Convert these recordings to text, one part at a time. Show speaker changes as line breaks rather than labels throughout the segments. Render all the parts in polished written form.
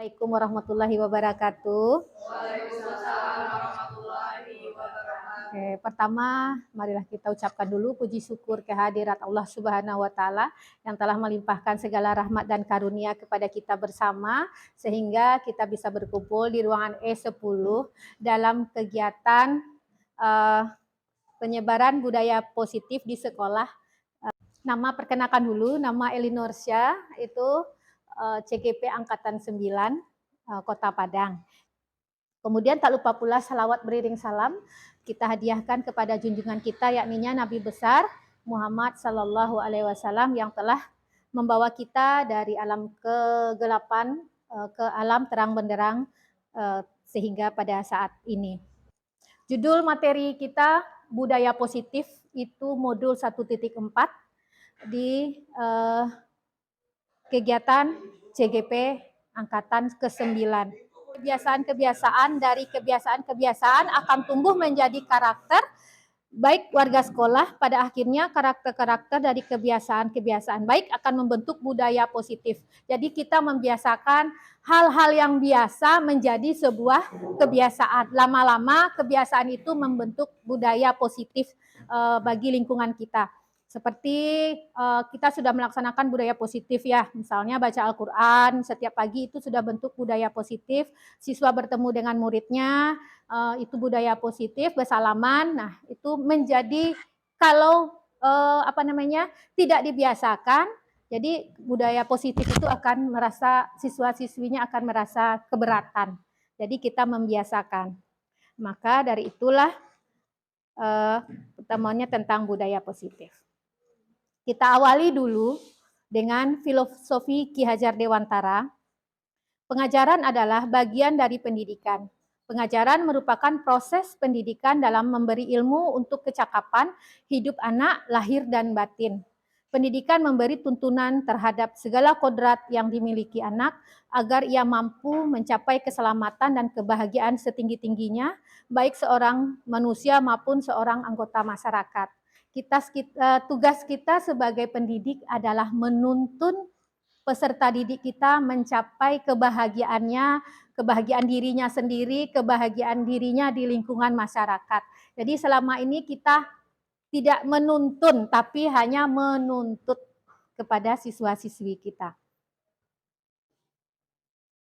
Assalamualaikum warahmatullahi wabarakatuh.
Waalaikumsalam warahmatullahi wabarakatuh.
Oke, pertama marilah kita ucapkan dulu puji syukur kehadirat Allah Subhanahu wa taala yang telah melimpahkan segala rahmat dan karunia kepada kita bersama sehingga kita bisa berkumpul di ruangan E10 dalam kegiatan penyebaran budaya positif di sekolah. Nama perkenalkan dulu, nama Elinor Syah, itu CGP Angkatan 9, Kota Padang. Kemudian tak lupa pula salawat beriring salam kita hadiahkan kepada junjungan kita yakninya Nabi besar Muhammad Sallallahu Alaihi Wasallam yang telah membawa kita dari alam kegelapan ke alam terang benderang sehingga pada saat ini. Judul materi kita budaya positif itu modul 1.4 di kegiatan CGP Angkatan ke-9. Kebiasaan-kebiasaan dari kebiasaan-kebiasaan akan tumbuh menjadi karakter baik warga sekolah, pada akhirnya karakter-karakter dari kebiasaan-kebiasaan baik akan membentuk budaya positif. Jadi kita membiasakan hal-hal yang biasa menjadi sebuah kebiasaan. Lama-lama kebiasaan itu membentuk budaya positif bagi lingkungan kita. Seperti kita sudah melaksanakan budaya positif ya, misalnya baca Al-Quran setiap pagi itu sudah bentuk budaya positif, siswa bertemu dengan muridnya, itu budaya positif, bersalaman, nah itu menjadi kalau tidak dibiasakan, jadi budaya positif itu akan merasa, siswa-siswinya akan merasa keberatan, jadi kita membiasakan. Maka dari itulah pertemuannya tentang budaya positif. Kita awali dulu dengan filosofi Ki Hajar Dewantara. Pengajaran adalah bagian dari pendidikan. Pengajaran merupakan proses pendidikan dalam memberi ilmu untuk kecakapan hidup anak, lahir dan batin. Pendidikan memberi tuntunan terhadap segala kodrat yang dimiliki anak agar ia mampu mencapai keselamatan dan kebahagiaan setinggi-tingginya, baik seorang manusia maupun seorang anggota masyarakat. Tugas kita sebagai pendidik adalah menuntun peserta didik kita mencapai kebahagiaannya, kebahagiaan dirinya sendiri, kebahagiaan dirinya di lingkungan masyarakat. Jadi selama ini kita tidak menuntun, tapi hanya menuntut kepada siswa-siswi kita.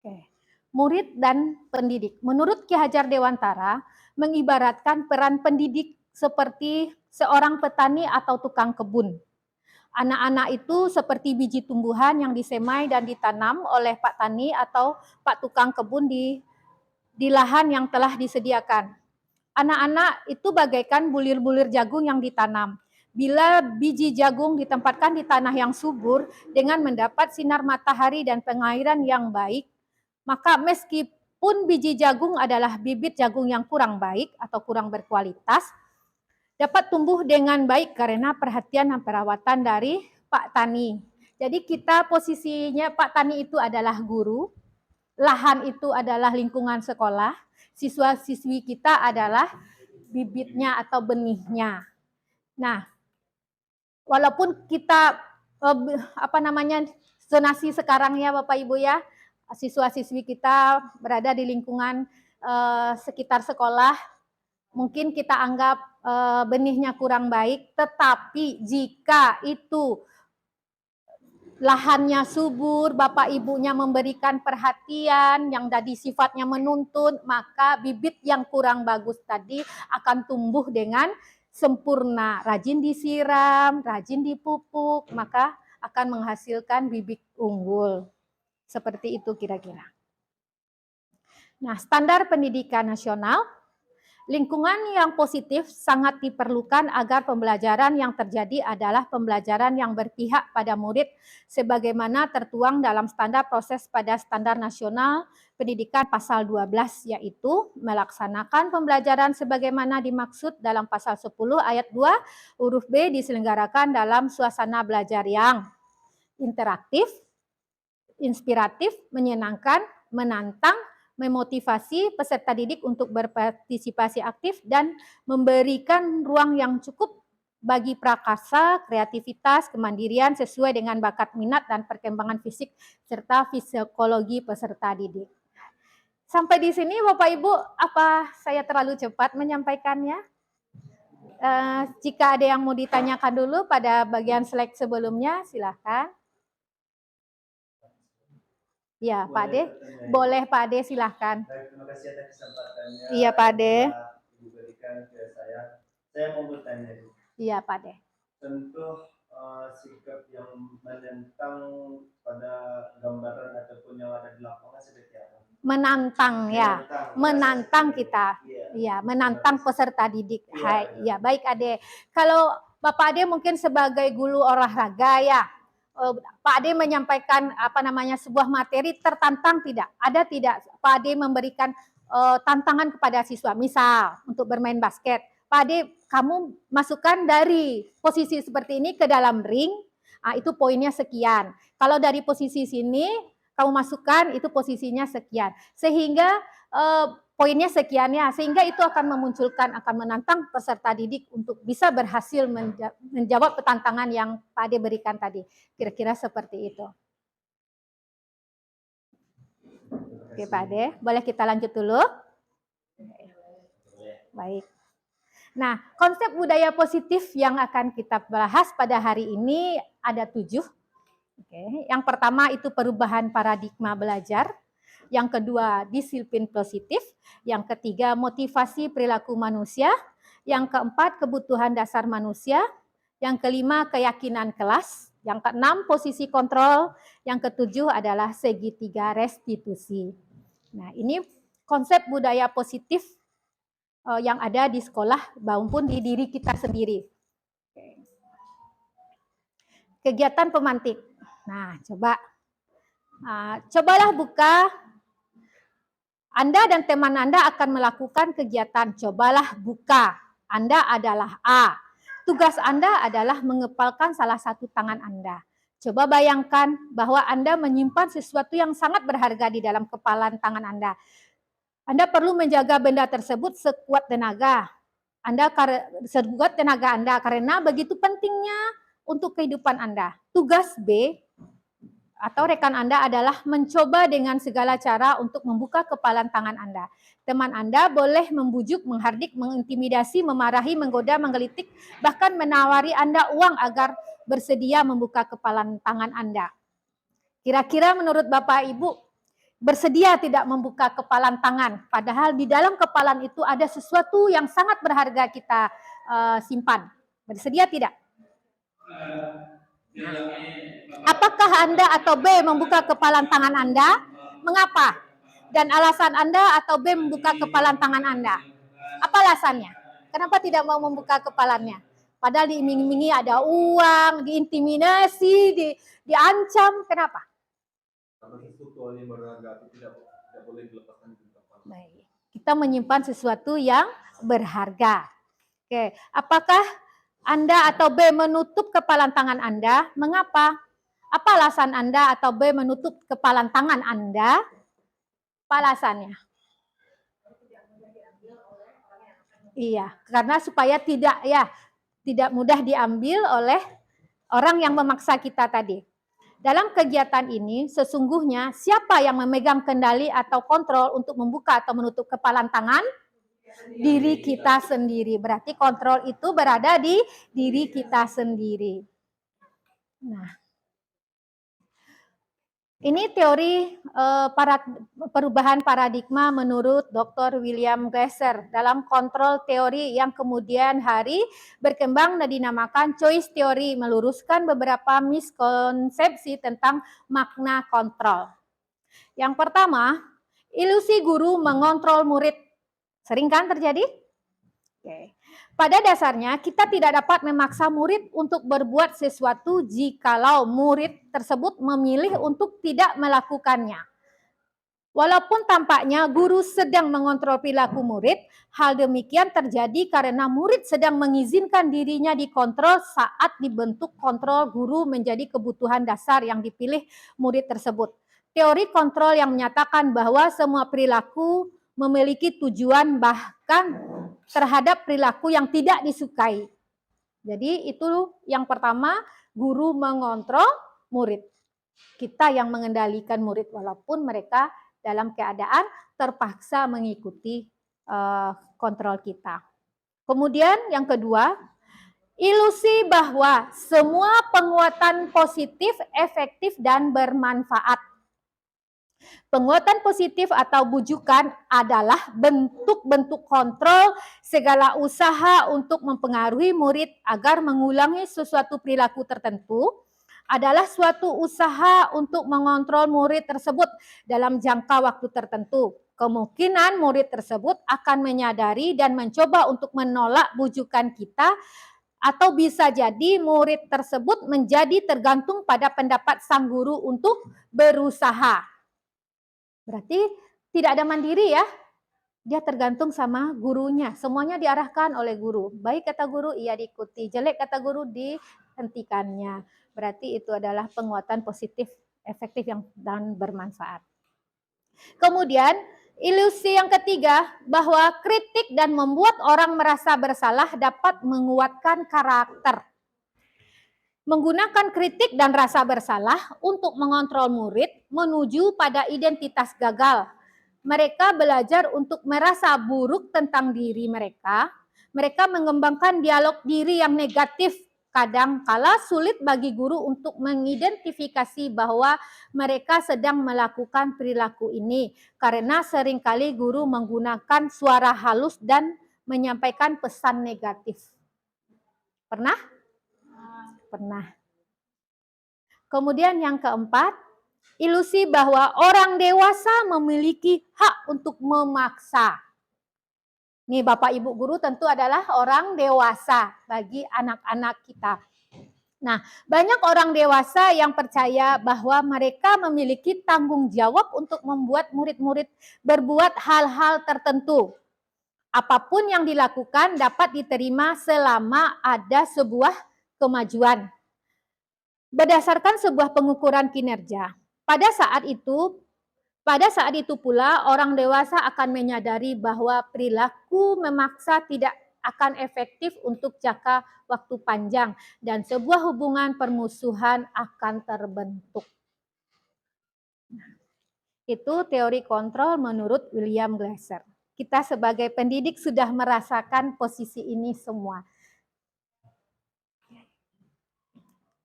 Oke. Murid dan pendidik. Menurut Ki Hajar Dewantara, mengibaratkan peran pendidik seperti seorang petani atau tukang kebun. Anak-anak itu seperti biji tumbuhan yang disemai dan ditanam oleh Pak Tani atau Pak Tukang Kebun di lahan yang telah disediakan. Anak-anak itu bagaikan bulir-bulir jagung yang ditanam. Bila biji jagung ditempatkan di tanah yang subur dengan mendapat sinar matahari dan pengairan yang baik, maka meskipun biji jagung adalah bibit jagung yang kurang baik atau kurang berkualitas, dapat tumbuh dengan baik karena perhatian dan perawatan dari Pak Tani. Jadi kita posisinya Pak Tani itu adalah guru, lahan itu adalah lingkungan sekolah, siswa-siswi kita adalah bibitnya atau benihnya. Nah, walaupun kita zonasi sekarang ya Bapak Ibu ya, siswa-siswi kita berada di lingkungan sekitar sekolah, mungkin kita anggap benihnya kurang baik, tetapi jika itu lahannya subur, bapak ibunya memberikan perhatian yang tadi sifatnya menuntun, maka bibit yang kurang bagus tadi akan tumbuh dengan sempurna, rajin disiram, rajin dipupuk, maka akan menghasilkan bibit unggul. Seperti itu kira-kira. Nah, standar pendidikan nasional, lingkungan yang positif sangat diperlukan agar pembelajaran yang terjadi adalah pembelajaran yang berpihak pada murid sebagaimana tertuang dalam standar proses pada standar nasional pendidikan pasal 12, yaitu melaksanakan pembelajaran sebagaimana dimaksud dalam pasal 10 ayat 2 huruf B diselenggarakan dalam suasana belajar yang interaktif, inspiratif, menyenangkan, menantang, memotivasi peserta didik untuk berpartisipasi aktif dan memberikan ruang yang cukup bagi prakarsa, kreativitas, kemandirian sesuai dengan bakat minat dan perkembangan fisik serta psikologi peserta didik. Sampai di sini Bapak Ibu, apa saya terlalu cepat menyampaikannya? Jika ada yang mau ditanyakan dulu pada bagian slide sebelumnya, silahkan. Ya, Pak Ade. Boleh Pak Ade, silahkan.
Baik, terima kasih atas kesempatannya.
Iya, Pak Ade.
Ibu berikan ke saya. Saya mau bertanya, Ibu.
Iya, Pak Ade.
Tentu sikap yang menentang pada gambaran ataupun yang ada di lapangan seperti apa?
Menantang ya, menantang kita. Iya, menantang peserta didik. Hai, ya baik Ade. Kalau Bapak Ade mungkin sebagai guru olahraga ya, Pak Ade menyampaikan sebuah materi tertantang tidak? Ada tidak Pak Ade memberikan tantangan kepada siswa, misal untuk bermain basket. Pak Ade, kamu masukkan dari posisi seperti ini ke dalam ring, itu poinnya sekian. Kalau dari posisi sini kamu masukkan itu posisinya sekian, sehingga poinnya sekiannya, sehingga itu akan menantang peserta didik untuk bisa berhasil menjawab tantangan yang Pak Ade berikan tadi. Kira-kira seperti itu. Oke Pak Ade, boleh kita lanjut dulu? Baik. Nah, konsep budaya positif yang akan kita bahas pada hari ini ada 7. Oke. Yang pertama itu perubahan paradigma belajar. Yang kedua, disiplin positif. Yang ketiga, motivasi perilaku manusia. Yang keempat, kebutuhan dasar manusia. Yang kelima, keyakinan kelas. Yang keenam, posisi kontrol. Yang ketujuh adalah segitiga restitusi. Nah, ini konsep budaya positif yang ada di sekolah maupun di diri kita sendiri. Kegiatan pemantik. Nah, cobalah buka. Anda dan teman Anda akan melakukan kegiatan. Cobalah buka. Anda adalah A. Tugas Anda adalah mengepalkan salah satu tangan Anda. Coba bayangkan bahwa Anda menyimpan sesuatu yang sangat berharga di dalam kepalan tangan Anda. Anda perlu menjaga benda tersebut sekuat tenaga. Sekuat tenaga Anda karena begitu pentingnya untuk kehidupan Anda. Tugas B atau rekan Anda adalah mencoba dengan segala cara untuk membuka kepalan tangan Anda. Teman Anda boleh membujuk, menghardik, mengintimidasi, memarahi, menggoda, menggelitik, bahkan menawari Anda uang agar bersedia membuka kepalan tangan Anda. Kira-kira menurut Bapak Ibu, bersedia tidak membuka kepalan tangan, padahal di dalam kepalan itu ada sesuatu yang sangat berharga kita simpan. Bersedia tidak? Apakah Anda atau B membuka kepalan tangan Anda? Mengapa? Dan alasan Anda atau B membuka kepalan tangan Anda? Apa alasannya? Kenapa tidak mau membuka kepalannya? Padahal diiming-imingi ada uang, diintimidasi, diancam. Kenapa? Baik. Kita menyimpan sesuatu yang berharga. Oke, apakah Anda atau B menutup kepalan tangan Anda? Mengapa? Apa alasan Anda atau B menutup kepalan tangan Anda? Apa alasannya? Iya, karena supaya tidak mudah diambil oleh orang yang memaksa kita tadi. Dalam kegiatan ini, sesungguhnya siapa yang memegang kendali atau kontrol untuk membuka atau menutup kepalan tangan? Diri kita sendiri. Berarti kontrol itu berada di diri kita sendiri. Nah, ini teori perubahan paradigma menurut Dr. William Glasser dalam kontrol teori yang kemudian hari berkembang dan dinamakan choice theory, meluruskan beberapa miskonsepsi tentang makna kontrol. Yang pertama, ilusi guru mengontrol murid. Sering kan terjadi? Oke. Pada dasarnya kita tidak dapat memaksa murid untuk berbuat sesuatu jikalau murid tersebut memilih untuk tidak melakukannya. Walaupun tampaknya guru sedang mengontrol perilaku murid, hal demikian terjadi karena murid sedang mengizinkan dirinya dikontrol saat dibentuk kontrol guru menjadi kebutuhan dasar yang dipilih murid tersebut. Teori kontrol yang menyatakan bahwa semua perilaku memiliki tujuan bahkan terhadap perilaku yang tidak disukai. Jadi itu yang pertama, guru mengontrol murid. Kita yang mengendalikan murid walaupun mereka dalam keadaan terpaksa mengikuti kontrol kita. Kemudian yang kedua, ilusi bahwa semua penguatan positif, efektif, dan bermanfaat. Penguatan positif atau bujukan adalah bentuk-bentuk kontrol segala usaha untuk mempengaruhi murid agar mengulangi sesuatu perilaku tertentu adalah suatu usaha untuk mengontrol murid tersebut dalam jangka waktu tertentu. Kemungkinan murid tersebut akan menyadari dan mencoba untuk menolak bujukan kita, atau bisa jadi murid tersebut menjadi tergantung pada pendapat sang guru untuk berusaha. Berarti tidak ada mandiri ya, dia tergantung sama gurunya, semuanya diarahkan oleh guru. Baik kata guru, ia diikuti, jelek kata guru, dihentikannya. Berarti itu adalah penguatan positif, efektif dan bermanfaat. Kemudian, ilusi yang ketiga, bahwa kritik dan membuat orang merasa bersalah dapat menguatkan karakter. Menggunakan kritik dan rasa bersalah untuk mengontrol murid menuju pada identitas gagal. Mereka belajar untuk merasa buruk tentang diri mereka. Mereka mengembangkan dialog diri yang negatif. Kadang-kala sulit bagi guru untuk mengidentifikasi bahwa mereka sedang melakukan perilaku ini, karena seringkali guru menggunakan suara halus dan menyampaikan pesan negatif. Pernah? Pernah. Kemudian yang keempat, ilusi bahwa orang dewasa memiliki hak untuk memaksa. Nih Bapak Ibu guru tentu adalah orang dewasa bagi anak-anak kita. Nah, banyak orang dewasa yang percaya bahwa mereka memiliki tanggung jawab untuk membuat murid-murid berbuat hal-hal tertentu. Apapun yang dilakukan dapat diterima selama ada sebuah kemajuan. Berdasarkan sebuah pengukuran kinerja. Pada saat itu pula orang dewasa akan menyadari bahwa perilaku memaksa tidak akan efektif untuk jangka waktu panjang dan sebuah hubungan permusuhan akan terbentuk. Itu teori kontrol menurut William Glasser. Kita sebagai pendidik sudah merasakan posisi ini semua.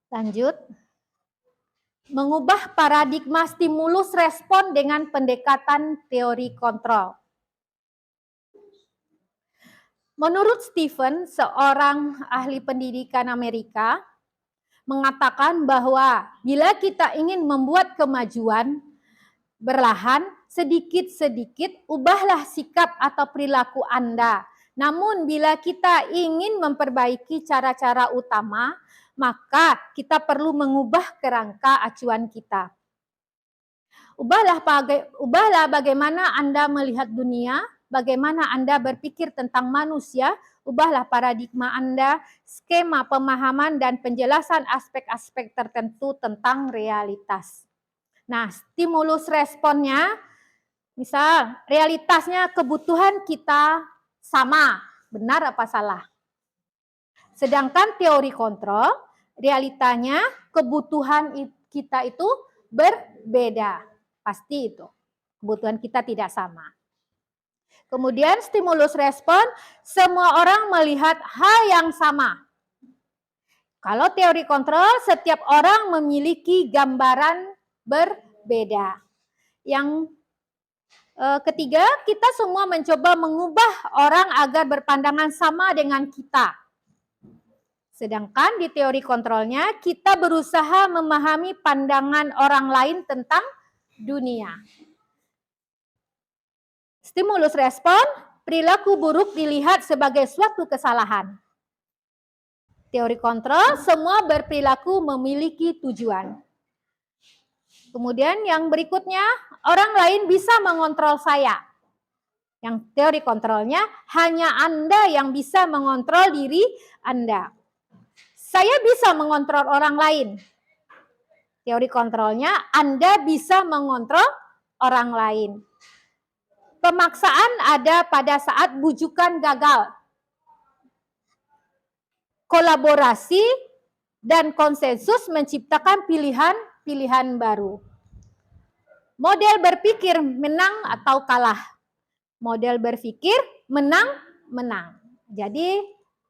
Lanjut. Mengubah paradigma stimulus respon dengan pendekatan teori kontrol. Menurut Stephen, seorang ahli pendidikan Amerika, mengatakan bahwa bila kita ingin membuat kemajuan berlahan, sedikit-sedikit ubahlah sikap atau perilaku Anda. Namun bila kita ingin memperbaiki cara-cara utama, maka kita perlu mengubah kerangka acuan kita. Ubahlah bagaimana Anda melihat dunia, bagaimana Anda berpikir tentang manusia, ubahlah paradigma Anda, skema pemahaman dan penjelasan aspek-aspek tertentu tentang realitas. Nah, stimulus responnya, misal realitasnya kebutuhan kita sama, benar apa salah? Sedangkan teori kontrol, realitanya kebutuhan kita itu berbeda. Pasti itu. Kebutuhan kita tidak sama. Kemudian stimulus respon, semua orang melihat hal yang sama. Kalau teori kontrol, setiap orang memiliki gambaran berbeda. Yang ketiga, kita semua mencoba mengubah orang agar berpandangan sama dengan kita. Sedangkan di teori kontrolnya, kita berusaha memahami pandangan orang lain tentang dunia. Stimulus respon, perilaku buruk dilihat sebagai suatu kesalahan. Teori kontrol, semua berperilaku memiliki tujuan. Kemudian yang berikutnya, orang lain bisa mengontrol saya. Yang teori kontrolnya, hanya Anda yang bisa mengontrol diri Anda. Saya bisa mengontrol orang lain. Teori kontrolnya, Anda bisa mengontrol orang lain. Pemaksaan ada pada saat bujukan gagal. kolaborasi, dan konsensus menciptakan pilihan-pilihan baru. Model berpikir menang atau kalah. Model berpikir menang. Jadi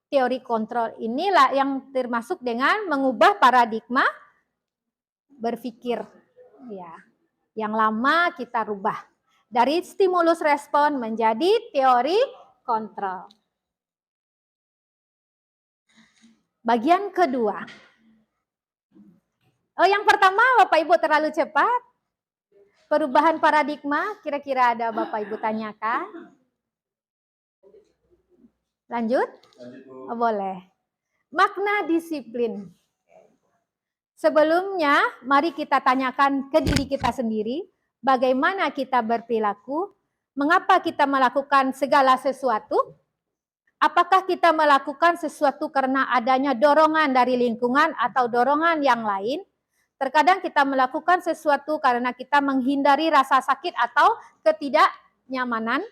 teori kontrol inilah yang termasuk dengan mengubah paradigma berpikir. Ya, yang lama kita rubah. Dari stimulus respon menjadi teori kontrol. Bagian kedua. Yang pertama, Bapak Ibu terlalu cepat. Perubahan paradigma, kira-kira ada Bapak Ibu tanyakan? Lanjut? Oh, boleh. Makna disiplin. Sebelumnya, mari kita tanyakan ke diri kita sendiri, bagaimana kita berperilaku, mengapa kita melakukan segala sesuatu, apakah kita melakukan sesuatu karena adanya dorongan dari lingkungan atau dorongan yang lain. Terkadang kita melakukan sesuatu karena kita menghindari rasa sakit atau ketidaknyamanan.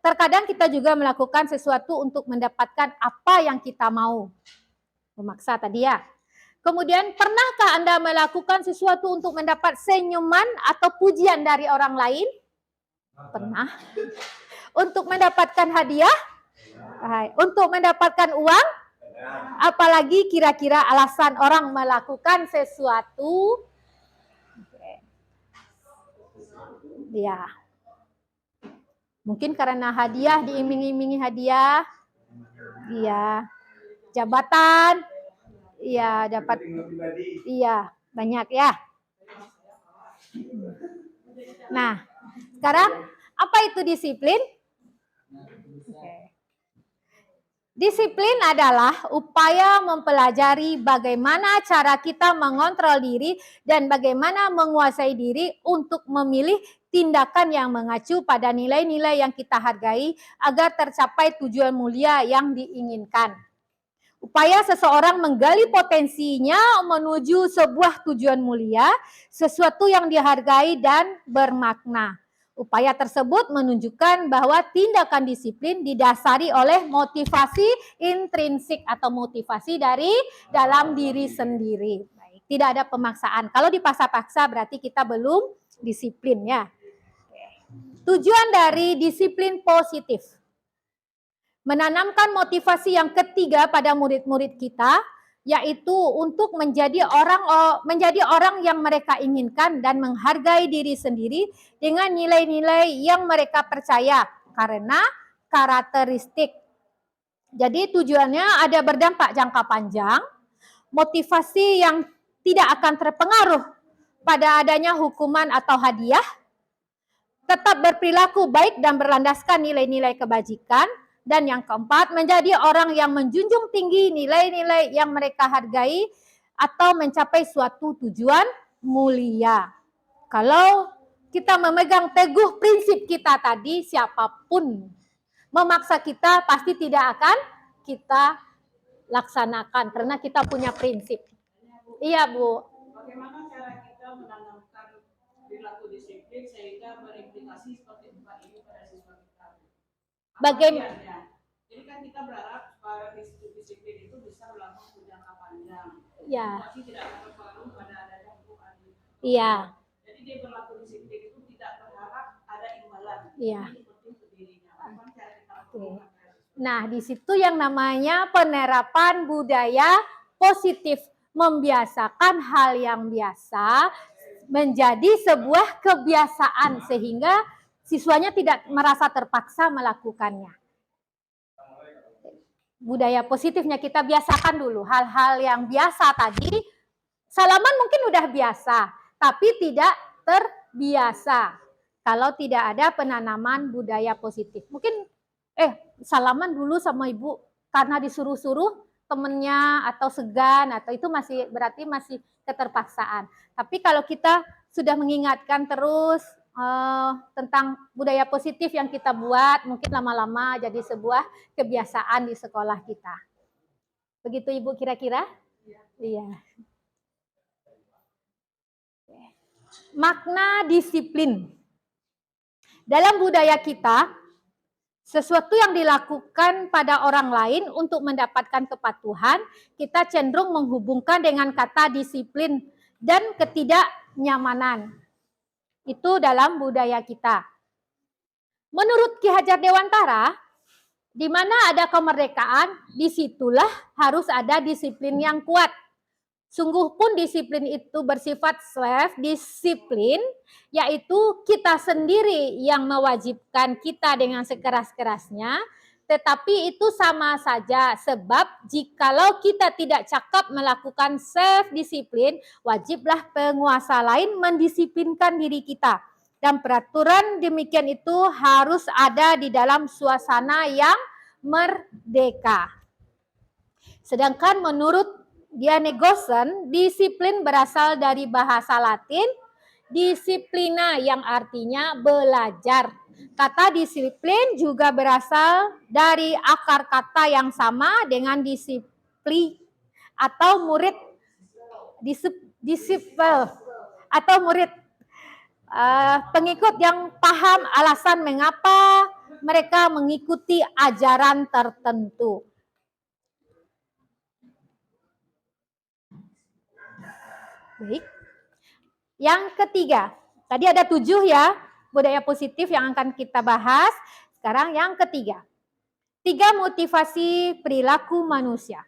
Terkadang kita juga melakukan sesuatu untuk mendapatkan apa yang kita mau. Memaksa tadi ya. Kemudian, pernahkah Anda melakukan sesuatu untuk mendapat senyuman atau pujian dari orang lain? Pernah. Untuk mendapatkan hadiah? Untuk mendapatkan uang? Apalagi kira-kira alasan orang melakukan sesuatu? Ya. Mungkin karena hadiah, diiming-imingi hadiah. Iya. Jabatan. Iya, dapat. Iya, banyak ya. Nah, sekarang apa itu disiplin? Disiplin adalah upaya mempelajari bagaimana cara kita mengontrol diri dan bagaimana menguasai diri untuk memilih tindakan yang mengacu pada nilai-nilai yang kita hargai agar tercapai tujuan mulia yang diinginkan. Upaya seseorang menggali potensinya menuju sebuah tujuan mulia, sesuatu yang dihargai dan bermakna. Upaya tersebut menunjukkan bahwa tindakan disiplin didasari oleh motivasi intrinsik atau motivasi dari dalam diri sendiri. Baik, tidak ada pemaksaan. Kalau dipaksa-paksa berarti kita belum disiplin ya. Tujuan dari disiplin positif. Menanamkan motivasi yang ketiga pada murid-murid kita, yaitu untuk menjadi orang yang mereka inginkan dan menghargai diri sendiri dengan nilai-nilai yang mereka percaya karena karakteristik. Jadi tujuannya ada berdampak jangka panjang, motivasi yang tidak akan terpengaruh pada adanya hukuman atau hadiah, tetap berperilaku baik dan berlandaskan nilai-nilai kebajikan, dan yang keempat, menjadi orang yang menjunjung tinggi nilai-nilai yang mereka hargai atau mencapai suatu tujuan mulia. Kalau kita memegang teguh prinsip kita tadi, siapapun memaksa kita pasti tidak akan kita laksanakan karena kita punya prinsip. Iya, Bu.
Bagaimana cara kita menanamkan perilaku disiplin sehingga berimplikasi seperti Pak ini pada siswa kita?
Bagaimana?
Jadi kan kita berharap bahwa disiplin itu bisa berlangsung jangka panjang.
Ya.
Tapi tidak akan terpengaruh pada adanya hukuman.
Iya.
Jadi dia berlaku disiplin itu tidak berharap ada imbalan.
Iya.
Ini penting untuk dirinya. Bagaimana cara kita lakukan?
Nah, di situ yang namanya penerapan budaya positif, membiasakan hal yang biasa menjadi sebuah kebiasaan sehingga siswanya tidak merasa terpaksa melakukannya. Budaya positifnya kita biasakan dulu hal-hal yang biasa tadi. Salaman mungkin udah biasa, tapi tidak terbiasa kalau tidak ada penanaman budaya positif. Mungkin salaman dulu sama ibu karena disuruh-suruh temennya atau segan atau itu masih berarti masih keterpaksaan. Tapi kalau kita sudah mengingatkan terus tentang budaya positif yang kita buat, mungkin lama-lama jadi sebuah kebiasaan di sekolah kita. Begitu Ibu kira-kira? Iya. Makna disiplin. Dalam budaya kita, sesuatu yang dilakukan pada orang lain untuk mendapatkan kepatuhan, kita cenderung menghubungkan dengan kata disiplin dan ketidaknyamanan. Itu dalam budaya kita. Menurut Ki Hajar Dewantara, di mana ada kemerdekaan, disitulah harus ada disiplin yang kuat. Sungguh pun disiplin itu bersifat self-disiplin, yaitu kita sendiri yang mewajibkan kita dengan sekeras-kerasnya, tetapi itu sama saja sebab jikalau kita tidak cakap melakukan self-disiplin, wajiblah penguasa lain mendisiplinkan diri kita. Dan peraturan demikian itu harus ada di dalam suasana yang merdeka. Sedangkan menurut Diane Gossen, disiplin berasal dari bahasa Latin disciplina yang artinya belajar. Kata disiplin juga berasal dari akar kata yang sama dengan disiplin atau murid, disipel atau murid. Pengikut yang paham alasan mengapa mereka mengikuti ajaran tertentu. Baik. Yang ketiga, tadi ada 7 ya, budaya positif yang akan kita bahas. Sekarang yang ketiga. 3 motivasi perilaku manusia.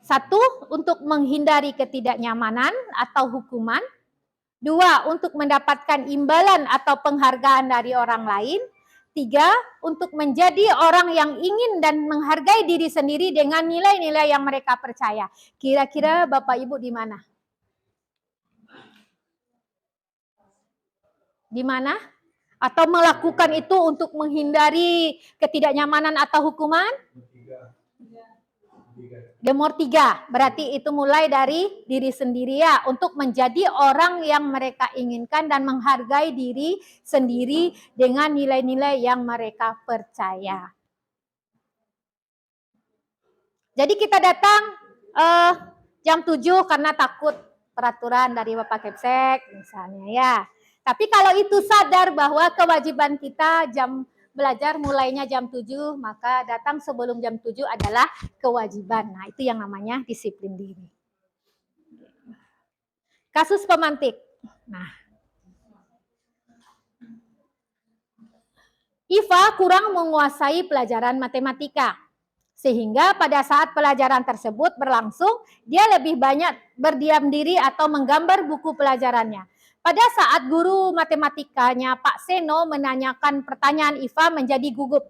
1, untuk menghindari ketidaknyamanan atau hukuman. 2, untuk mendapatkan imbalan atau penghargaan dari orang lain. 3, untuk menjadi orang yang ingin dan menghargai diri sendiri dengan nilai-nilai yang mereka percaya. Kira-kira Bapak Ibu di mana? Di mana? Atau melakukan itu untuk menghindari ketidaknyamanan atau hukuman? Nomor 3, berarti itu mulai dari diri sendiri ya, untuk menjadi orang yang mereka inginkan dan menghargai diri sendiri dengan nilai-nilai yang mereka percaya. Jadi kita datang jam 7 karena takut peraturan dari Bapak Kepsek misalnya ya. Tapi kalau itu sadar bahwa kewajiban kita jam belajar mulainya jam 7, maka datang sebelum jam 7 adalah kewajiban. Nah, itu yang namanya disiplin diri. Kasus pemantik. Nah, Iva kurang menguasai pelajaran matematika. Sehingga pada saat pelajaran tersebut berlangsung, dia lebih banyak berdiam diri atau menggambar buku pelajarannya. Pada saat guru matematikanya Pak Seno menanyakan pertanyaan, Iva menjadi gugup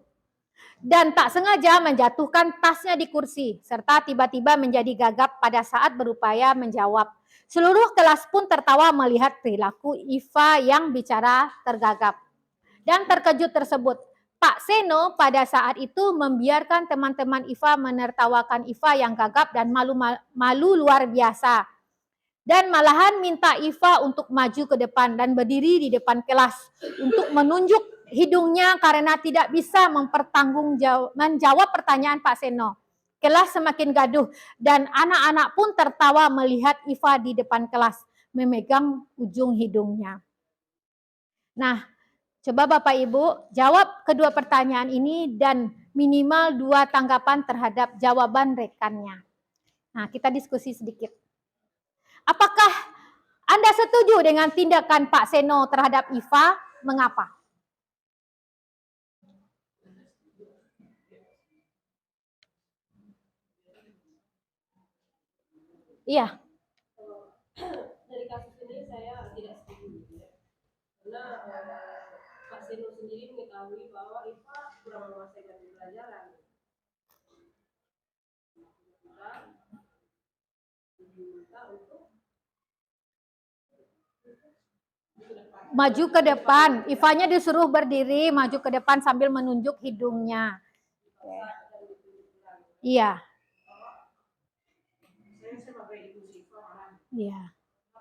dan tak sengaja menjatuhkan tasnya di kursi, serta tiba-tiba menjadi gagap pada saat berupaya menjawab. Seluruh kelas pun tertawa melihat perilaku Iva yang bicara tergagap. Dan terkejut tersebut, Pak Seno pada saat itu membiarkan teman-teman Iva menertawakan Iva yang gagap dan malu luar biasa. Dan malahan minta Iva untuk maju ke depan dan berdiri di depan kelas untuk menunjuk hidungnya karena tidak bisa menjawab pertanyaan Pak Seno. Kelas semakin gaduh dan anak-anak pun tertawa melihat Iva di depan kelas memegang ujung hidungnya. Nah, coba Bapak Ibu jawab kedua pertanyaan ini dan minimal 2 tanggapan terhadap jawaban rekannya. Nah, kita diskusi sedikit. Apakah Anda setuju dengan tindakan Pak Seno terhadap Iva? Mengapa? Iya.
Dari kasus ini saya tidak setuju ya. Karena Pak Seno sendiri mengetahui bahwa Iva kurang menguasai pelajaran. Diminta untuk
maju ke depan. Ivanya disuruh berdiri, maju ke depan sambil menunjuk hidungnya. Iya.
Saya sebagai ibu siswa
Iya.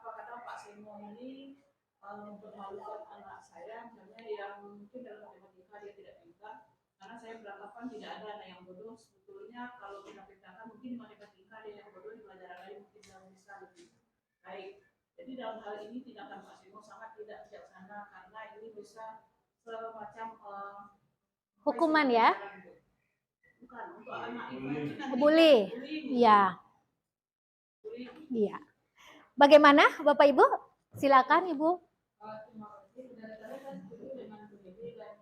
apa kata Pak Seno ini mempermalukan anak saya, misalnya yang mungkin dalam matematika dia tidak pintar, karena saya beranggapan tidak ada anak yang bodoh. Sebetulnya kalau kita pintarkan mungkin di matematika dia yang bodoh, di pelajaran lain mungkin dia bisa lebih baik. Jadi dalam hal ini tindakan Pak Seno sangat tidak bijaksana karena ini bisa semacam
Hukuman ya.
bukan untuk anak itu mungkin nanti
Bully. Iya. Iya. Bagaimana Bapak Ibu? Silakan Ibu.
Terima kasih. Saya kan setuju dengan Bu Dewi dan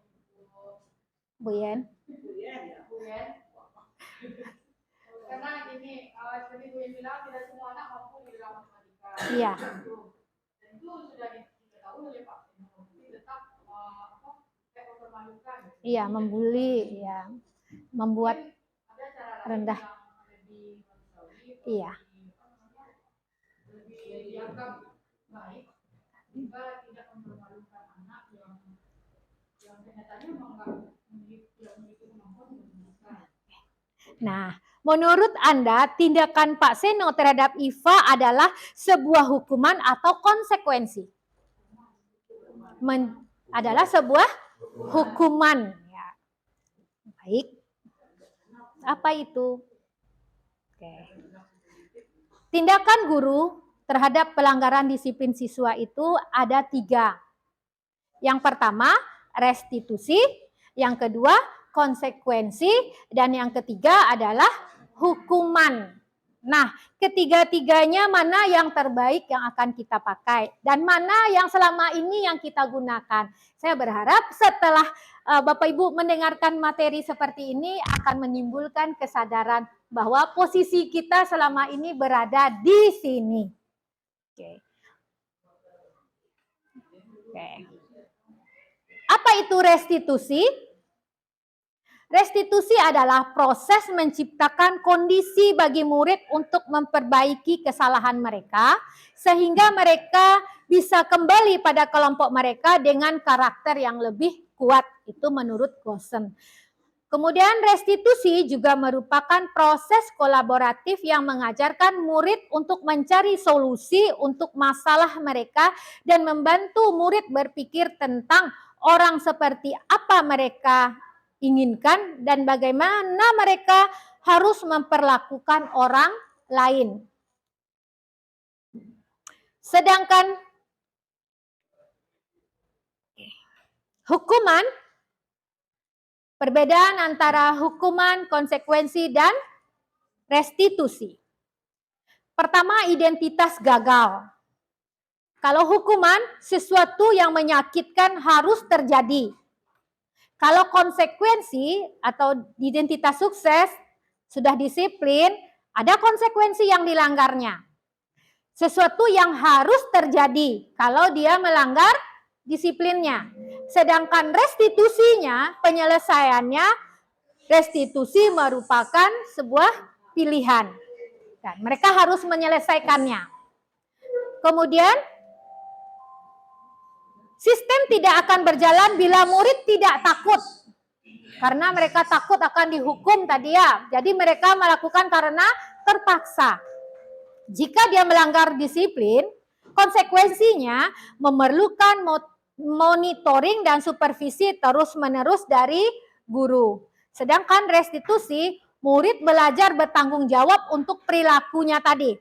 Bu Yen.
Bu Yen ya. Bu Yen. Karena ini seperti Bu Yen bilang tidak semua anak mampu di dalam matematika.
Iya.
Dan itu sudah diketahui oleh Pak Tapi tetap kayak mempermalukan.
Iya, membuli, ya. Membuat
Ada cara lain
rendah.
yang lebih manusiawi,
Iya.
lebih dianggap baik jika tidak mempermalukan anak yang kenyataannya memang tidak memiliki kemampuan untuk menuliskan.
Nah, menurut Anda tindakan Pak Seno terhadap Iva adalah sebuah hukuman atau konsekuensi? Adalah sebuah hukuman. Ya. Baik. Apa itu? Oke. Tindakan guru terhadap pelanggaran disiplin siswa itu ada 3. Yang pertama, restitusi. Yang kedua, konsekuensi. Dan yang ketiga adalah hukuman. Nah, ketiga-tiganya mana yang terbaik yang akan kita pakai? Dan mana yang selama ini yang kita gunakan? Saya berharap setelah Bapak Ibu mendengarkan materi seperti ini akan menimbulkan kesadaran bahwa posisi kita selama ini berada di sini. Oke. Oke. Apa itu restitusi? Restitusi adalah proses menciptakan kondisi bagi murid untuk memperbaiki kesalahan mereka sehingga mereka bisa kembali pada kelompok mereka dengan karakter yang lebih kuat. Itu menurut Goosen. Kemudian restitusi juga merupakan proses kolaboratif yang mengajarkan murid untuk mencari solusi untuk masalah mereka dan membantu murid berpikir tentang orang seperti apa mereka inginkan dan bagaimana mereka harus memperlakukan orang lain. Sedangkan hukuman, perbedaan antara hukuman, konsekuensi, dan restitusi. Pertama, identitas gagal. Kalau hukuman, sesuatu yang menyakitkan harus terjadi. Kalau konsekuensi atau identitas sukses, sudah disiplin, ada konsekuensi yang dilanggarnya. Sesuatu yang harus terjadi kalau dia melanggar disiplinnya. Sedangkan restitusinya, penyelesaiannya, restitusi merupakan sebuah pilihan. Dan mereka harus menyelesaikannya. Kemudian, sistem tidak akan berjalan bila murid tidak takut. Karena mereka takut akan dihukum tadi ya. Jadi mereka melakukan karena terpaksa. Jika dia melanggar disiplin, konsekuensinya memerlukan monitoring dan supervisi terus-menerus dari guru. Sedangkan restitusi, murid belajar bertanggung jawab untuk perilakunya tadi.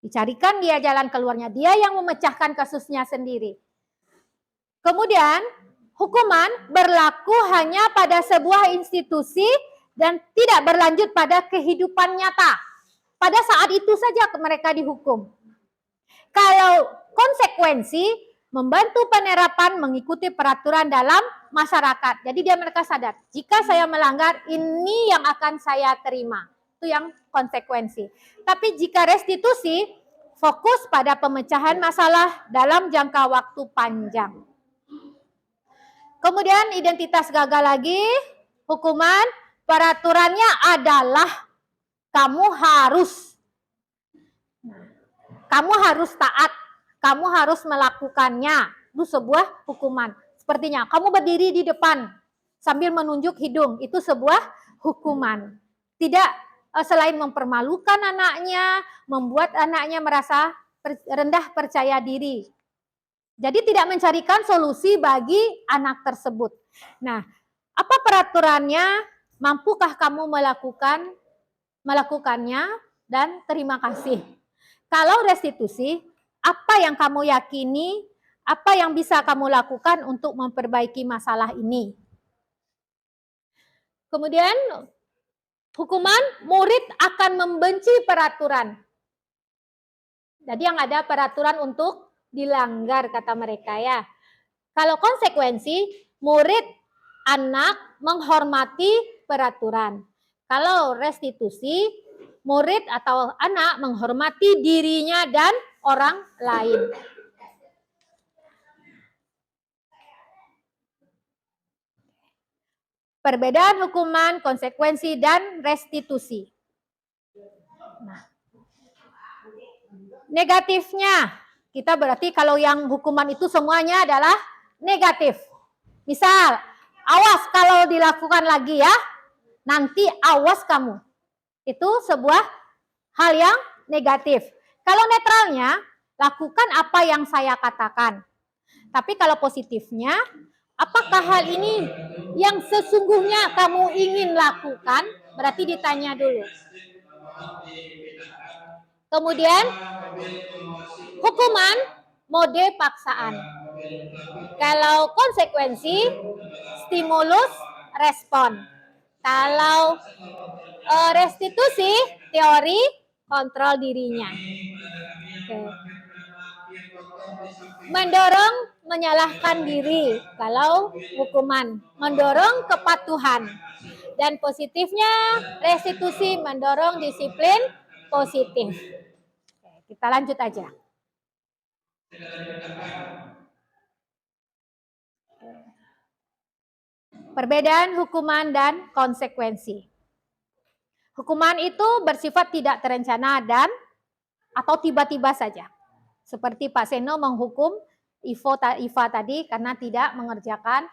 Dicarikan dia jalan keluarnya, dia yang memecahkan kasusnya sendiri. Kemudian, hukuman berlaku hanya pada sebuah institusi dan tidak berlanjut pada kehidupan nyata. Pada saat itu saja mereka dihukum. Kalau konsekuensi, membantu penerapan mengikuti peraturan dalam masyarakat. Jadi mereka sadar, jika saya melanggar, ini yang akan saya terima. Itu yang konsekuensi. Tapi jika restitusi, fokus pada pemecahan masalah dalam jangka waktu panjang. Kemudian identitas gagal lagi, hukuman, peraturannya adalah kamu harus taat, kamu harus melakukannya. Itu sebuah hukuman. Sepertinya kamu berdiri di depan sambil menunjuk hidung, itu sebuah hukuman. Tidak selain mempermalukan anaknya, membuat anaknya merasa rendah percaya diri. Jadi tidak mencarikan solusi bagi anak tersebut. Nah, apa peraturannya? Mampukah kamu melakukannya? Dan terima kasih. Kalau restitusi, apa yang kamu yakini, Apa yang bisa kamu lakukan untuk memperbaiki masalah ini? Kemudian hukuman, murid akan membenci peraturan. Jadi yang ada peraturan untuk dilanggar kata mereka ya. Kalau konsekuensi, murid anak menghormati peraturan. Kalau restitusi, murid atau anak menghormati dirinya dan orang lain. Perbedaan hukuman, konsekuensi, dan restitusi. Nah, negatifnya, kita berarti kalau yang hukuman itu semuanya adalah negatif. Misal, awas kalau dilakukan lagi ya, nanti awas kamu. Itu sebuah hal yang negatif. Kalau netralnya, lakukan apa yang saya katakan. Tapi kalau positifnya, apakah hal ini yang sesungguhnya kamu ingin lakukan? Berarti ditanya dulu. Kemudian, hukuman mode paksaan. Kalau konsekuensi, stimulus, respon. Kalau restitusi, teori, kontrol dirinya. Oke. Mendorong, menyalahkan diri. Kalau hukuman, mendorong kepatuhan. Dan positifnya, restitusi mendorong disiplin positif. Oke, kita lanjut aja. Perbedaan hukuman dan konsekuensi. Hukuman itu bersifat tidak terencana dan atau tiba-tiba saja. Seperti Pak Seno menghukum Iva tadi karena tidak mengerjakan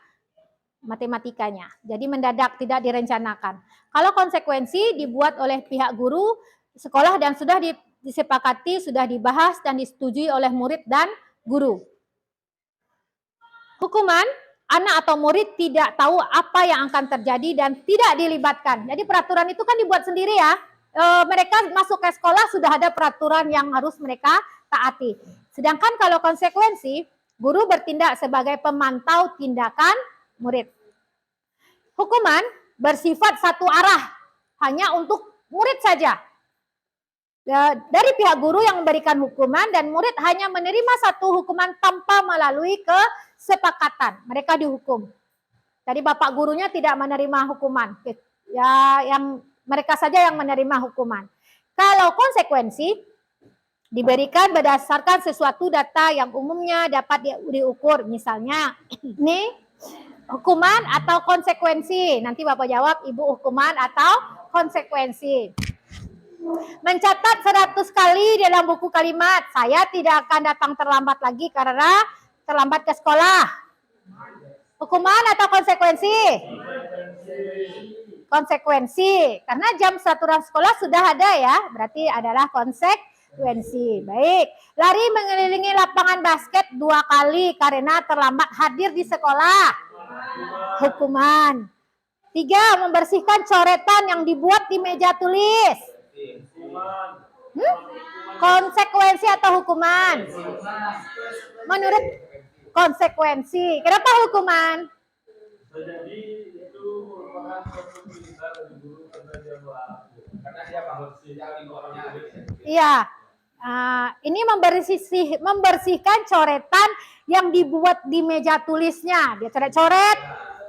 matematikanya. Jadi mendadak, tidak direncanakan. Kalau konsekuensi dibuat oleh pihak guru, sekolah dan sudah disepakati, sudah dibahas dan disetujui oleh murid dan guru. Hukuman, anak atau murid tidak tahu apa yang akan terjadi dan tidak dilibatkan. Jadi peraturan itu kan dibuat sendiri ya. Mereka masuk ke sekolah sudah ada peraturan yang harus mereka taati. Sedangkan kalau konsekuensi, guru bertindak sebagai pemantau tindakan murid. Hukuman bersifat satu arah, hanya untuk murid saja. Dari pihak guru yang memberikan hukuman dan murid hanya menerima satu hukuman tanpa melalui kesepakatan. Mereka dihukum. Jadi bapak gurunya tidak menerima hukuman. Ya, yang mereka saja yang menerima hukuman. Kalau konsekuensi diberikan berdasarkan sesuatu data yang umumnya dapat diukur. Misalnya, ini hukuman atau konsekuensi. Nanti Bapak jawab, Ibu hukuman atau konsekuensi. Mencatat 100 kali dalam buku kalimat, saya tidak akan datang terlambat lagi karena terlambat ke sekolah. Hukuman atau konsekuensi? Konsekuensi. Karena jam saturan sekolah sudah ada ya, berarti adalah konsekuensi. Baik. Lari mengelilingi lapangan basket 2 kali karena terlambat hadir di sekolah. Hukuman. 3. Membersihkan coretan yang dibuat di meja tulis. Konsekuensi atau hukuman? Menurut konsekuensi. Kenapa hukuman?
Jadi itu merupakan suatu perintah dari guru karena dia karena dia
Iya. Ini membersihkan coretan yang dibuat di meja tulisnya. Dia coret-coret.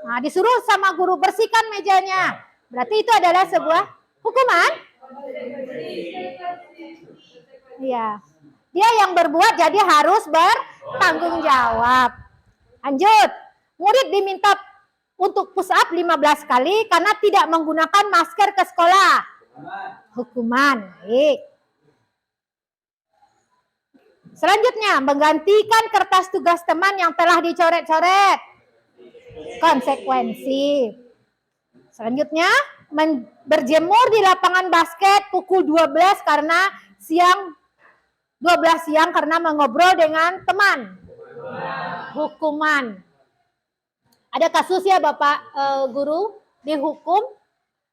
Nah, disuruh sama guru bersihkan mejanya. Berarti itu adalah sebuah hukuman? Iya. Dia yang berbuat jadi harus bertanggung jawab. Lanjut. Murid diminta untuk push up 15 kali karena tidak menggunakan masker ke sekolah. Hukuman. Baik. Selanjutnya, menggantikan kertas tugas teman yang telah dicoret-coret. Konsekuensi. Selanjutnya, berjemur di lapangan basket pukul 12 karena 12 siang karena mengobrol dengan teman. Hukuman. Ada kasus ya Bapak guru dihukum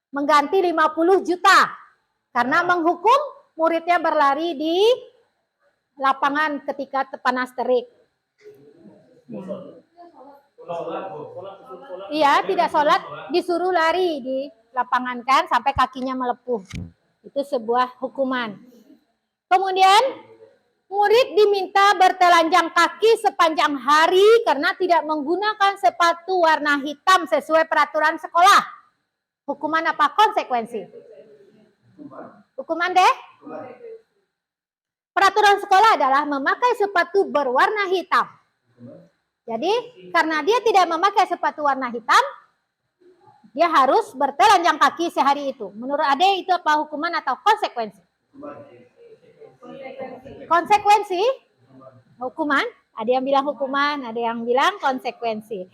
mengganti 50 juta karena menghukum muridnya berlari di lapangan ketika panas terik. Iya, tidak sholat, disuruh lari di lapangan kan sampai kakinya melepuh. Itu sebuah hukuman. Kemudian murid diminta bertelanjang kaki sepanjang hari karena tidak menggunakan sepatu warna hitam sesuai peraturan sekolah. Hukuman apa? Konsekuensi. Hukuman deh. Peraturan sekolah adalah memakai sepatu berwarna hitam. Jadi karena dia tidak memakai sepatu warna hitam, dia harus bertelanjang kaki sehari itu. Menurut Ade itu apa, hukuman atau konsekuensi? Konsekuensi? Hukuman? Ada yang bilang hukuman, ada yang bilang konsekuensi.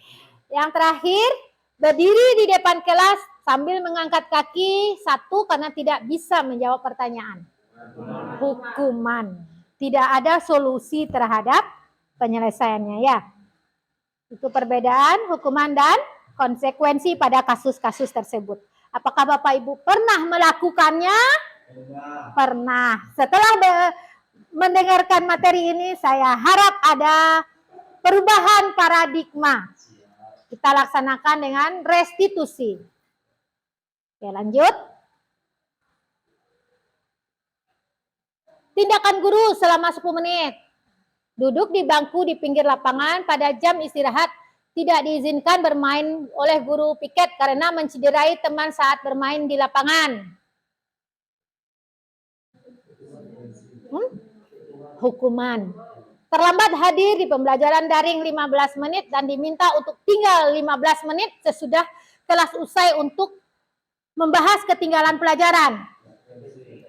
Yang terakhir, berdiri di depan kelas sambil mengangkat kaki satu karena tidak bisa menjawab pertanyaan. Hukuman. Tidak ada solusi terhadap penyelesaiannya ya. Itu perbedaan hukuman dan konsekuensi pada kasus-kasus tersebut. Apakah Bapak Ibu pernah melakukannya? Pernah. Setelah mendengarkan materi ini, saya harap ada perubahan paradigma. Kita laksanakan dengan restitusi. Oke, lanjut. Tindakan guru selama 10 menit. Duduk di bangku di pinggir lapangan pada jam istirahat. Tidak diizinkan bermain oleh guru piket karena mencederai teman saat bermain di lapangan. Hukuman. Terlambat hadir di pembelajaran daring 15 menit dan diminta untuk tinggal 15 menit sesudah kelas usai untuk membahas ketinggalan pelajaran.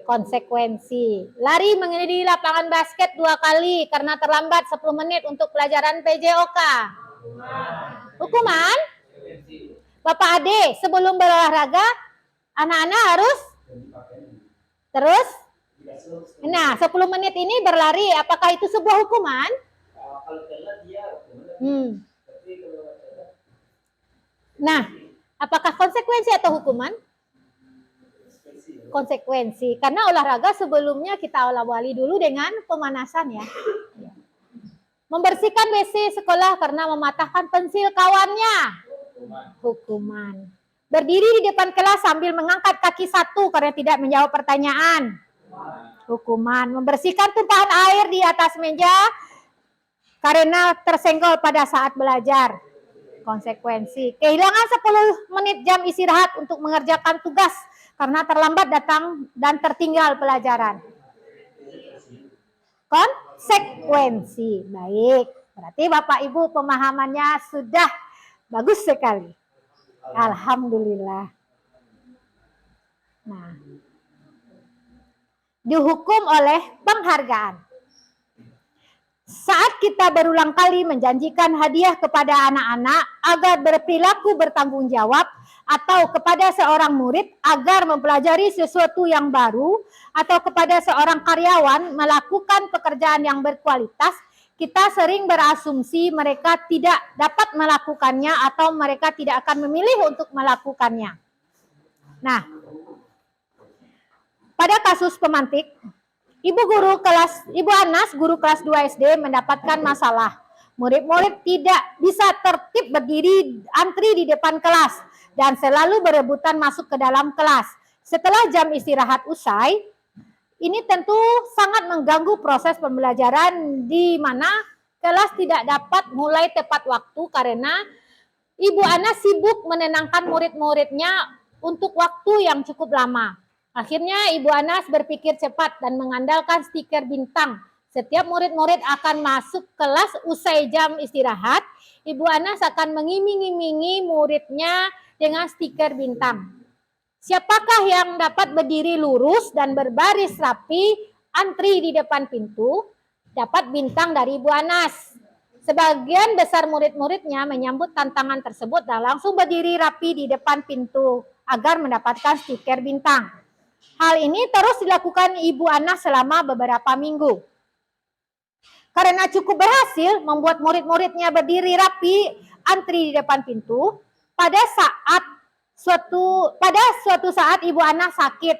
Konsekuensi. Lari menghadiri lapangan basket 2 kali karena terlambat 10 menit untuk pelajaran PJOK. Hukuman. Bapak Ade, sebelum berolahraga, anak-anak harus terus. Nah, 10 menit ini berlari, apakah itu sebuah hukuman? Nah, apakah konsekuensi atau hukuman? Konsekuensi. Karena olahraga sebelumnya kita awali dulu dengan pemanasan ya. Membersihkan WC sekolah karena mematahkan pensil kawannya. Hukuman. Berdiri di depan kelas sambil mengangkat kaki satu karena tidak menjawab pertanyaan. Hukuman. Membersihkan tumpahan air di atas meja karena tersenggol pada saat belajar. Konsekuensi. Kehilangan 10 menit jam istirahat untuk mengerjakan tugas karena terlambat datang dan tertinggal pelajaran. Konsekuensi. Baik. Berarti Bapak Ibu pemahamannya sudah bagus sekali. Alhamdulillah. Nah, dihukum oleh penghargaan. Saat kita berulang kali menjanjikan hadiah kepada anak-anak agar berperilaku bertanggung jawab atau kepada seorang murid agar mempelajari sesuatu yang baru atau kepada seorang karyawan melakukan pekerjaan yang berkualitas, kita sering berasumsi mereka tidak dapat melakukannya atau mereka tidak akan memilih untuk melakukannya. Nah, pada kasus pemantik, Ibu Anas, guru kelas 2 SD mendapatkan masalah. Murid-murid tidak bisa tertib berdiri antri di depan kelas dan selalu berebutan masuk ke dalam kelas. Setelah jam istirahat usai, ini tentu sangat mengganggu proses pembelajaran di mana kelas tidak dapat mulai tepat waktu karena Ibu Anas sibuk menenangkan murid-muridnya untuk waktu yang cukup lama. Akhirnya Ibu Anas berpikir cepat dan mengandalkan stiker bintang. Setiap murid-murid akan masuk kelas usai jam istirahat, Ibu Anas akan mengiming-imingi muridnya dengan stiker bintang. Siapakah yang dapat berdiri lurus dan berbaris rapi, antri di depan pintu, dapat bintang dari Ibu Anas. Sebagian besar murid-muridnya menyambut tantangan tersebut dan langsung berdiri rapi di depan pintu agar mendapatkan stiker bintang. Hal ini terus dilakukan Ibu Anas selama beberapa minggu. Karena cukup berhasil membuat murid-muridnya berdiri rapi, antri di depan pintu, pada suatu saat Ibu Anas sakit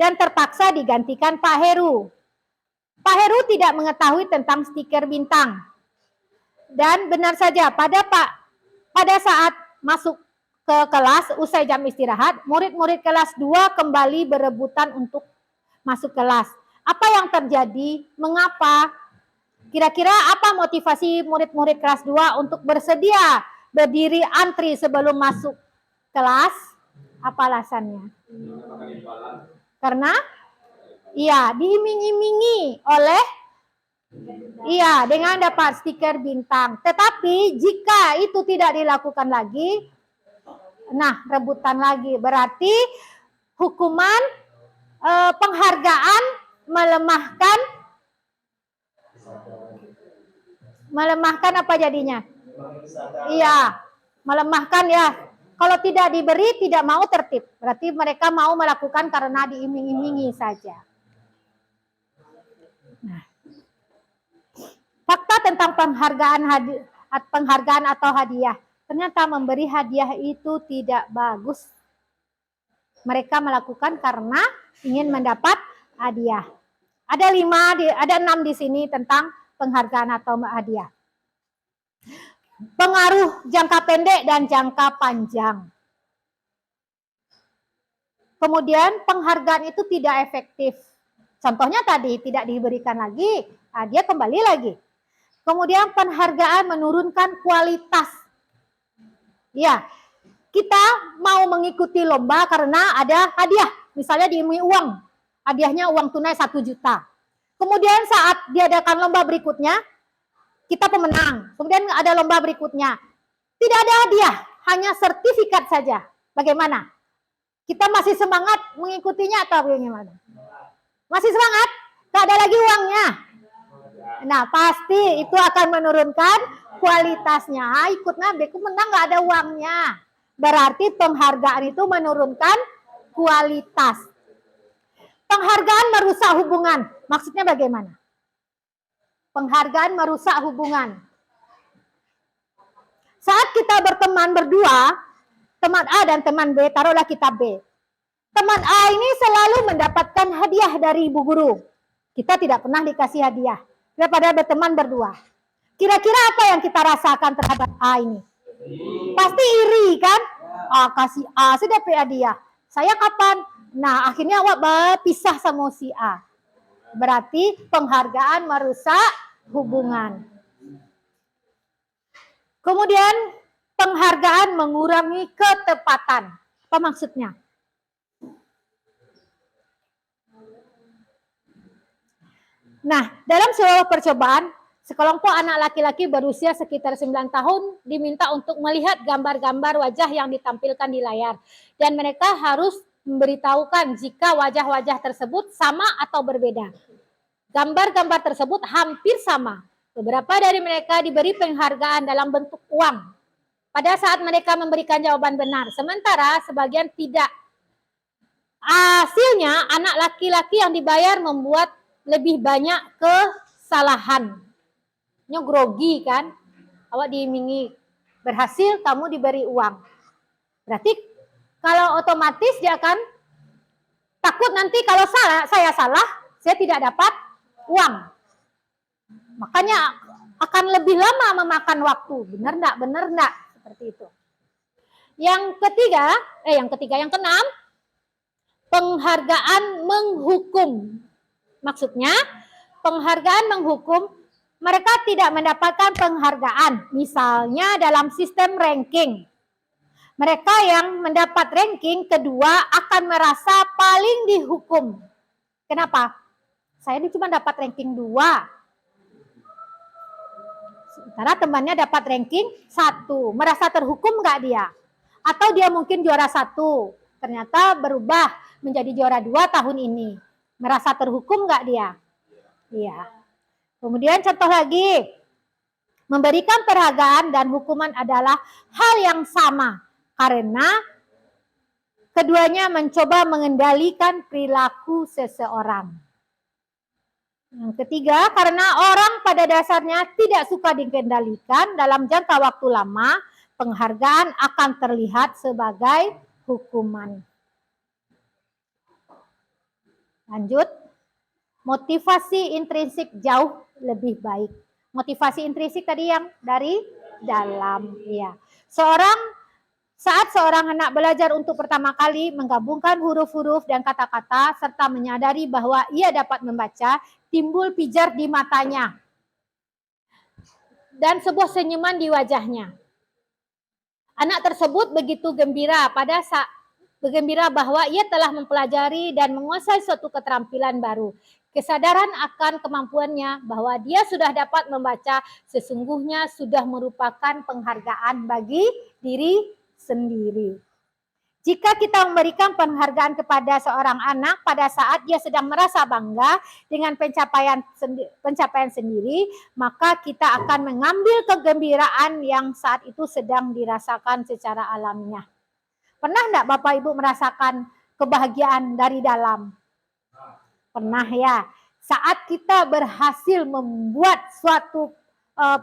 dan terpaksa digantikan Pak Heru. Pak Heru tidak mengetahui tentang stiker bintang. Dan benar saja pada saat masuk ke kelas usai jam istirahat, murid-murid kelas 2 kembali berebutan untuk masuk kelas. Apa yang terjadi? Mengapa? Kira-kira apa motivasi murid-murid kelas 2 untuk bersedia berdiri antri sebelum masuk kelas? Apa alasannya? Karena diiming-imingi oleh dengan dapat stiker bintang. Tetapi jika itu tidak dilakukan lagi, rebutan lagi. Berarti hukuman penghargaan melemahkan apa jadinya? Melemahkan ya. Kalau tidak diberi, tidak mau tertib. Berarti mereka mau melakukan karena diiming-imingi saja. Fakta tentang penghargaan atau hadiah. Ternyata memberi hadiah itu tidak bagus. Mereka melakukan karena ingin mendapat hadiah. Ada 6 di sini tentang penghargaan atau hadiah. Pengaruh jangka pendek dan jangka panjang. Kemudian penghargaan itu tidak efektif. Contohnya tadi tidak diberikan lagi, dia kembali lagi. Kemudian penghargaan menurunkan kualitas. Ya, kita mau mengikuti lomba karena ada hadiah, misalnya diiming uang. Hadiahnya uang tunai 1 juta. Kemudian saat diadakan lomba berikutnya, kita pemenang. Kemudian ada lomba berikutnya. Tidak ada hadiah, hanya sertifikat saja. Bagaimana? Kita masih semangat mengikutinya atau bagaimana? Masih semangat? Tidak ada lagi uangnya. Nah, pasti itu akan menurunkan kualitasnya. Ikut beku menang nggak ada uangnya. Berarti penghargaan itu menurunkan kualitas. Penghargaan merusak hubungan. Maksudnya bagaimana? Penghargaan merusak hubungan. Saat kita berteman berdua, teman A dan teman B, taruhlah kita B. Teman A ini selalu mendapatkan hadiah dari ibu guru. Kita tidak pernah dikasih hadiah. Daripada berteman berdua. Kira-kira apa yang kita rasakan terhadap A ini? Pasti iri kan? Kasih A, saya dapat hadiah. Saya kapan? Nah, akhirnya awak berpisah sama si A. Berarti penghargaan merusak hubungan. Kemudian penghargaan mengurangi ketepatan. Apa maksudnya? Nah, dalam sebuah percobaan, sekelompok anak laki-laki berusia sekitar 9 tahun diminta untuk melihat gambar-gambar wajah yang ditampilkan di layar. Dan mereka harus memberitahukan jika wajah-wajah tersebut sama atau berbeda. Gambar-gambar tersebut hampir sama. Beberapa dari mereka diberi penghargaan dalam bentuk uang pada saat mereka memberikan jawaban benar, sementara sebagian tidak. Hasilnya anak laki-laki yang dibayar membuat lebih banyak kesalahan. Grogi kan? Awak diimingi. Berhasil kamu diberi uang. Berarti kalau otomatis dia akan takut nanti kalau saya salah, saya tidak dapat uang. Makanya akan lebih lama memakan waktu. Benar enggak? Benar enggak? Seperti itu. Yang keenam, penghargaan menghukum. Maksudnya, penghargaan menghukum, mereka tidak mendapatkan penghargaan. Misalnya dalam sistem ranking. Mereka yang mendapat ranking kedua akan merasa paling dihukum. Kenapa? Saya cuma dapat ranking 2. Sementara temannya dapat ranking 1. Merasa terhukum nggak dia? Atau dia mungkin juara 1. Ternyata berubah menjadi juara 2 tahun ini. Merasa terhukum nggak dia? Iya. Kemudian contoh lagi. Memberikan penghargaan dan hukuman adalah hal yang sama. Karena keduanya mencoba mengendalikan perilaku seseorang. Yang ketiga, karena orang pada dasarnya tidak suka dikendalikan dalam jangka waktu lama, penghargaan akan terlihat sebagai hukuman. Lanjut, motivasi intrinsik jauh lebih baik. Motivasi intrinsik tadi yang dari dalam, ya. Saat seorang anak belajar untuk pertama kali menggabungkan huruf-huruf dan kata-kata serta menyadari bahwa ia dapat membaca, timbul pijar di matanya dan sebuah senyuman di wajahnya. Anak tersebut begitu gembira bahwa ia telah mempelajari dan menguasai suatu keterampilan baru. Kesadaran akan kemampuannya bahwa dia sudah dapat membaca sesungguhnya sudah merupakan penghargaan bagi diri sendiri. Jika kita memberikan penghargaan kepada seorang anak pada saat dia sedang merasa bangga dengan pencapaian sendiri, maka kita akan mengambil kegembiraan yang saat itu sedang dirasakan secara alamiah. Pernah enggak Bapak Ibu merasakan kebahagiaan dari dalam? Pernah ya. Saat kita berhasil membuat suatu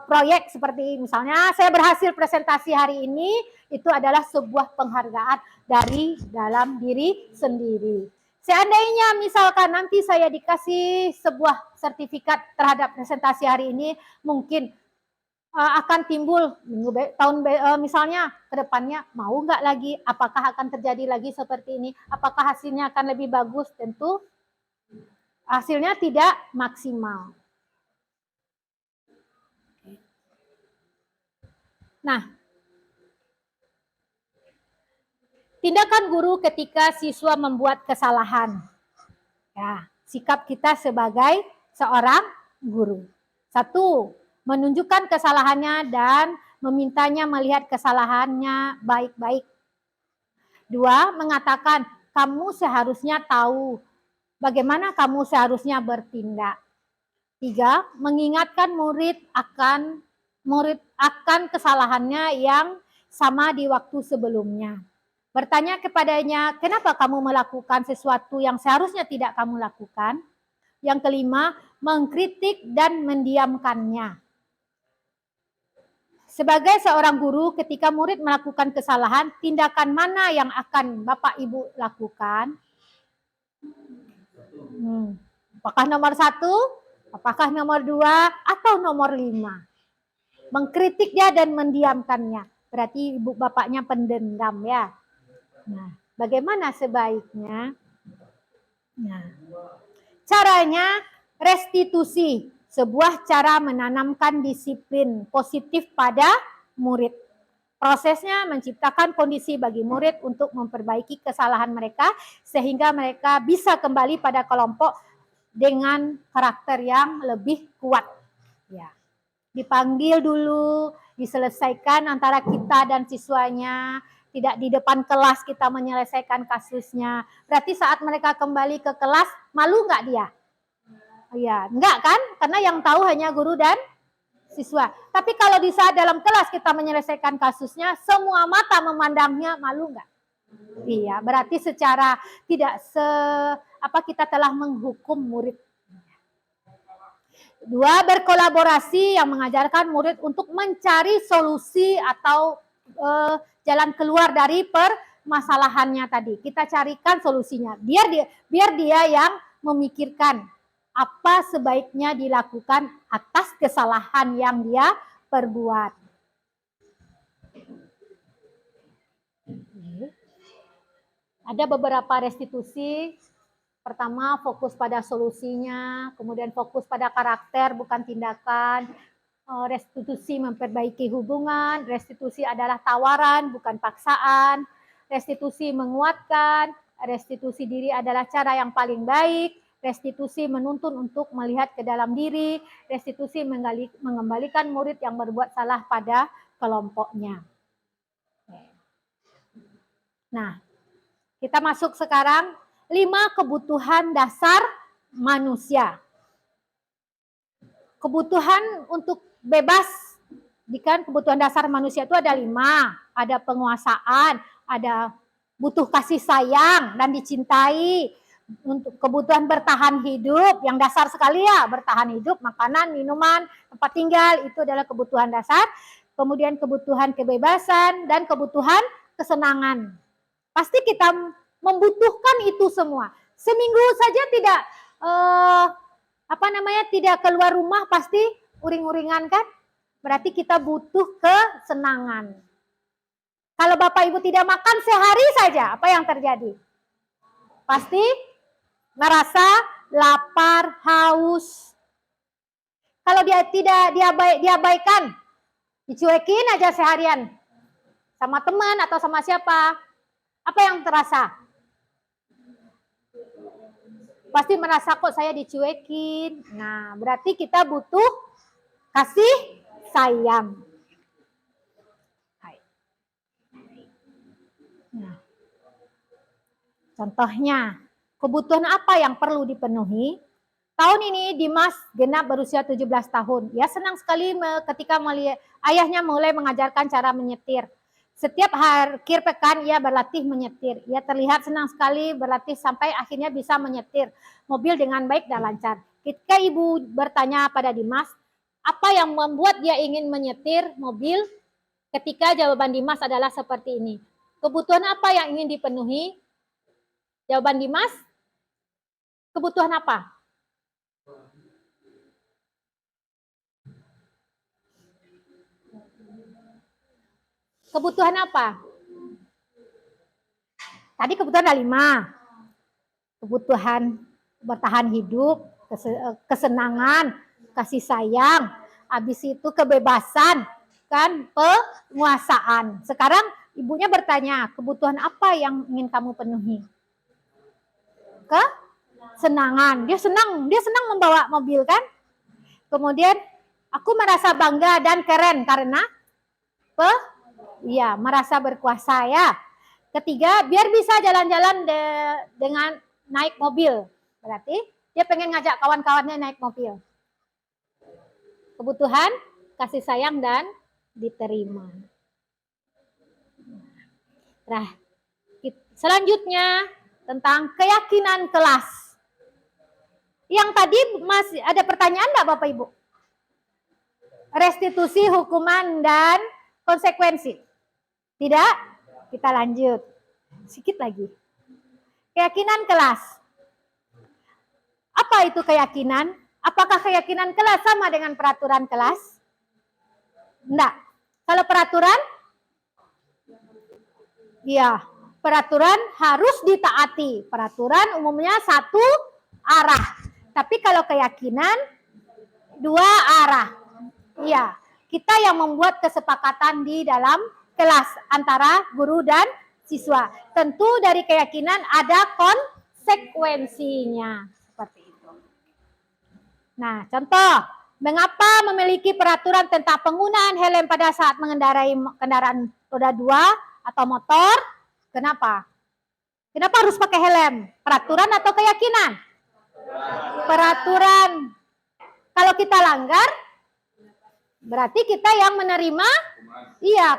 proyek seperti misalnya saya berhasil presentasi hari ini, itu adalah sebuah penghargaan dari dalam diri sendiri. Seandainya misalkan nanti saya dikasih sebuah sertifikat terhadap presentasi hari ini, mungkin akan timbul misalnya ke depannya mau nggak lagi, apakah akan terjadi lagi seperti ini, apakah hasilnya akan lebih bagus? Tentu hasilnya tidak maksimal. Nah, tindakan guru ketika siswa membuat kesalahan. Ya, sikap kita sebagai seorang guru. 1, menunjukkan kesalahannya dan memintanya melihat kesalahannya baik-baik. 2, mengatakan kamu seharusnya tahu bagaimana kamu seharusnya bertindak. 3, mengingatkan murid akan kesalahannya yang sama di waktu sebelumnya. Bertanya kepadanya, kenapa kamu melakukan sesuatu yang seharusnya tidak kamu lakukan? Yang kelima, mengkritik dan mendiamkannya. Sebagai seorang guru, ketika murid melakukan kesalahan, tindakan mana yang akan Bapak Ibu lakukan? Apakah nomor 1, apakah nomor 2, atau nomor 5? Mengkritik dia dan mendiamkannya. Berarti ibu bapaknya pendendam ya. Nah, bagaimana sebaiknya? Nah, caranya restitusi, sebuah cara menanamkan disiplin positif pada murid. Prosesnya menciptakan kondisi bagi murid untuk memperbaiki kesalahan mereka sehingga mereka bisa kembali pada kelompok dengan karakter yang lebih kuat. Ya. Dipanggil dulu, diselesaikan antara kita dan siswanya, tidak di depan kelas kita menyelesaikan kasusnya. Berarti saat mereka kembali ke kelas, malu nggak dia? Iya, enggak kan? Karena yang tahu hanya guru dan siswa. Tapi kalau di saat dalam kelas kita menyelesaikan kasusnya, semua mata memandangnya, malu nggak? Iya, berarti secara tidak kita telah menghukum murid. 2, berkolaborasi yang mengajarkan murid untuk mencari solusi atau jalan keluar dari permasalahannya tadi. Kita carikan solusinya. Biar dia yang memikirkan apa sebaiknya dilakukan atas kesalahan yang dia perbuat. Ada beberapa restitusi. Pertama, fokus pada solusinya, kemudian fokus pada karakter bukan tindakan. Restitusi memperbaiki hubungan, restitusi adalah tawaran bukan paksaan. Restitusi menguatkan, restitusi diri adalah cara yang paling baik. Restitusi menuntun untuk melihat ke dalam diri, restitusi mengembalikan murid yang berbuat salah pada kelompoknya. Nah, kita masuk sekarang 5 kebutuhan dasar manusia. Kebutuhan untuk bebas, kan kebutuhan dasar manusia itu ada 5. Ada penguasaan, ada butuh kasih sayang dan dicintai. Untuk kebutuhan bertahan hidup, yang dasar sekali ya, bertahan hidup, makanan, minuman, tempat tinggal, itu adalah kebutuhan dasar. Kemudian kebutuhan kebebasan dan kebutuhan kesenangan. Pasti kita membutuhkan itu semua. Seminggu saja tidak tidak keluar rumah pasti uring-uringan kan? Berarti kita butuh kesenangan. Kalau Bapak Ibu tidak makan sehari saja, apa yang terjadi? Pasti merasa lapar, haus. Kalau dia tidak diabaikan, dicuekin aja seharian sama teman atau sama siapa, apa yang terasa? Pasti merasa kok saya dicuekin. Nah, berarti kita butuh kasih sayang. Nah, contohnya, kebutuhan apa yang perlu dipenuhi? Tahun ini Dimas genap berusia 17 tahun. Ia senang sekali ketika melihat ayahnya mulai mengajarkan cara menyetir. Setiap akhir pekan ia berlatih menyetir. Ia terlihat senang sekali berlatih sampai akhirnya bisa menyetir mobil dengan baik dan lancar. Ketika ibu bertanya pada Dimas, apa yang membuat dia ingin menyetir mobil? Ketika jawaban Dimas adalah seperti ini. Kebutuhan apa yang ingin dipenuhi? Jawaban Dimas, kebutuhan apa? Kebutuhan apa? Tadi kebutuhan ada 5. Kebutuhan bertahan hidup, kesenangan, kasih sayang, habis itu kebebasan, kan, penguasaan. Sekarang ibunya bertanya, kebutuhan apa yang ingin kamu penuhi? Kesenangan. Dia senang membawa mobil kan? Kemudian aku merasa bangga dan keren karena merasa berkuasa ya. Ketiga, biar bisa jalan-jalan dengan naik mobil. Berarti dia pengen ngajak kawan-kawannya naik mobil. Kebutuhan, kasih sayang dan diterima. Nah, selanjutnya tentang keyakinan kelas. Yang tadi masih ada pertanyaan enggak Bapak Ibu? Restitusi, hukuman, dan konsekuensi. Tidak? Kita lanjut. Sedikit lagi. Keyakinan kelas. Apa itu keyakinan? Apakah keyakinan kelas sama dengan peraturan kelas? Enggak. Kalau peraturan? Iya. Peraturan harus ditaati. Peraturan umumnya satu arah. Tapi kalau keyakinan 2 arah. Iya. Kita yang membuat kesepakatan di dalam kelas antara guru dan siswa. Tentu dari keyakinan ada konsekuensinya. Seperti itu. Nah, contoh. Mengapa memiliki peraturan tentang penggunaan helm pada saat mengendarai kendaraan roda 2 atau motor? Kenapa? Kenapa harus pakai helm? Peraturan atau keyakinan? Peraturan. Kalau kita langgar, berarti kita yang menerima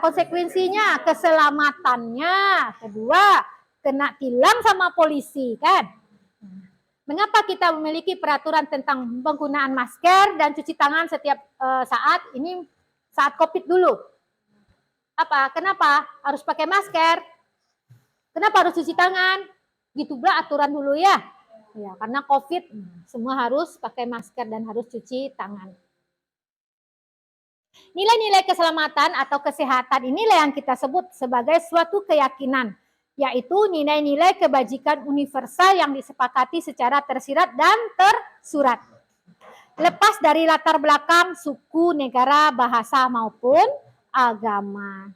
konsekuensinya, keselamatannya. Kedua, kena tilang sama polisi kan. Mengapa kita memiliki peraturan tentang penggunaan masker dan cuci tangan setiap saat? Ini saat COVID dulu. Kenapa harus pakai masker? Kenapa harus cuci tangan? Gitulah aturan dulu ya. Ya, karena COVID semua harus pakai masker dan harus cuci tangan. Nilai-nilai keselamatan atau kesehatan inilah yang kita sebut sebagai suatu keyakinan, yaitu nilai-nilai kebajikan universal yang disepakati secara tersirat dan tersurat. Lepas dari latar belakang suku, negara, bahasa maupun agama.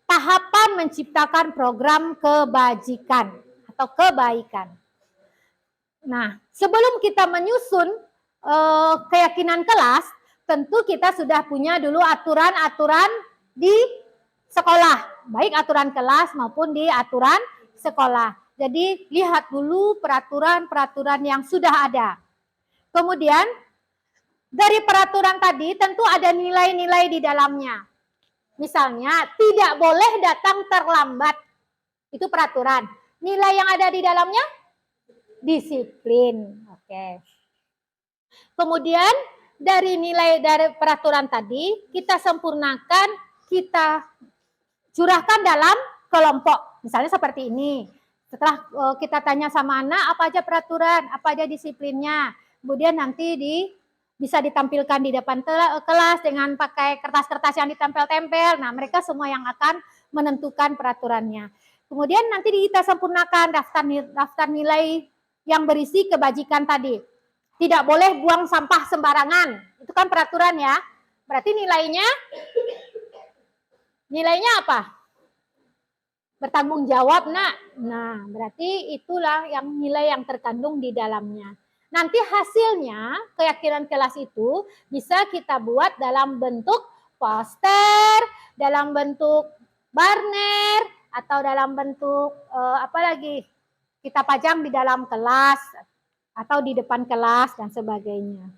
Tahapan menciptakan program kebajikan atau kebaikan. Nah, sebelum kita menyusun keyakinan kelas, tentu kita sudah punya dulu aturan-aturan di sekolah, baik aturan kelas maupun di aturan sekolah. Jadi lihat dulu peraturan-peraturan yang sudah ada. Kemudian dari peraturan tadi tentu ada nilai-nilai di dalamnya. Misalnya tidak boleh datang terlambat. Itu peraturan. Nilai yang ada di dalamnya disiplin. Oke. Kemudian dari peraturan tadi kita sempurnakan, kita curahkan dalam kelompok. Misalnya seperti ini. Setelah kita tanya sama anak apa aja peraturan, apa aja disiplinnya. kemudian nanti bisa ditampilkan di depan kelas dengan pakai kertas-kertas yang ditempel-tempel. Nah, mereka semua yang akan menentukan peraturannya. Kemudian nanti kita sempurnakan daftar nilai yang berisi kebajikan tadi. Tidak boleh buang sampah sembarangan. Itu kan peraturan ya. Berarti nilainya apa? Bertanggung jawab, Nak. Nah, berarti itulah yang nilai yang terkandung di dalamnya. Nanti hasilnya, keyakinan kelas itu bisa kita buat dalam bentuk poster, dalam bentuk banner, atau dalam bentuk apa lagi? Kita pajang di dalam kelas atau di depan kelas dan sebagainya.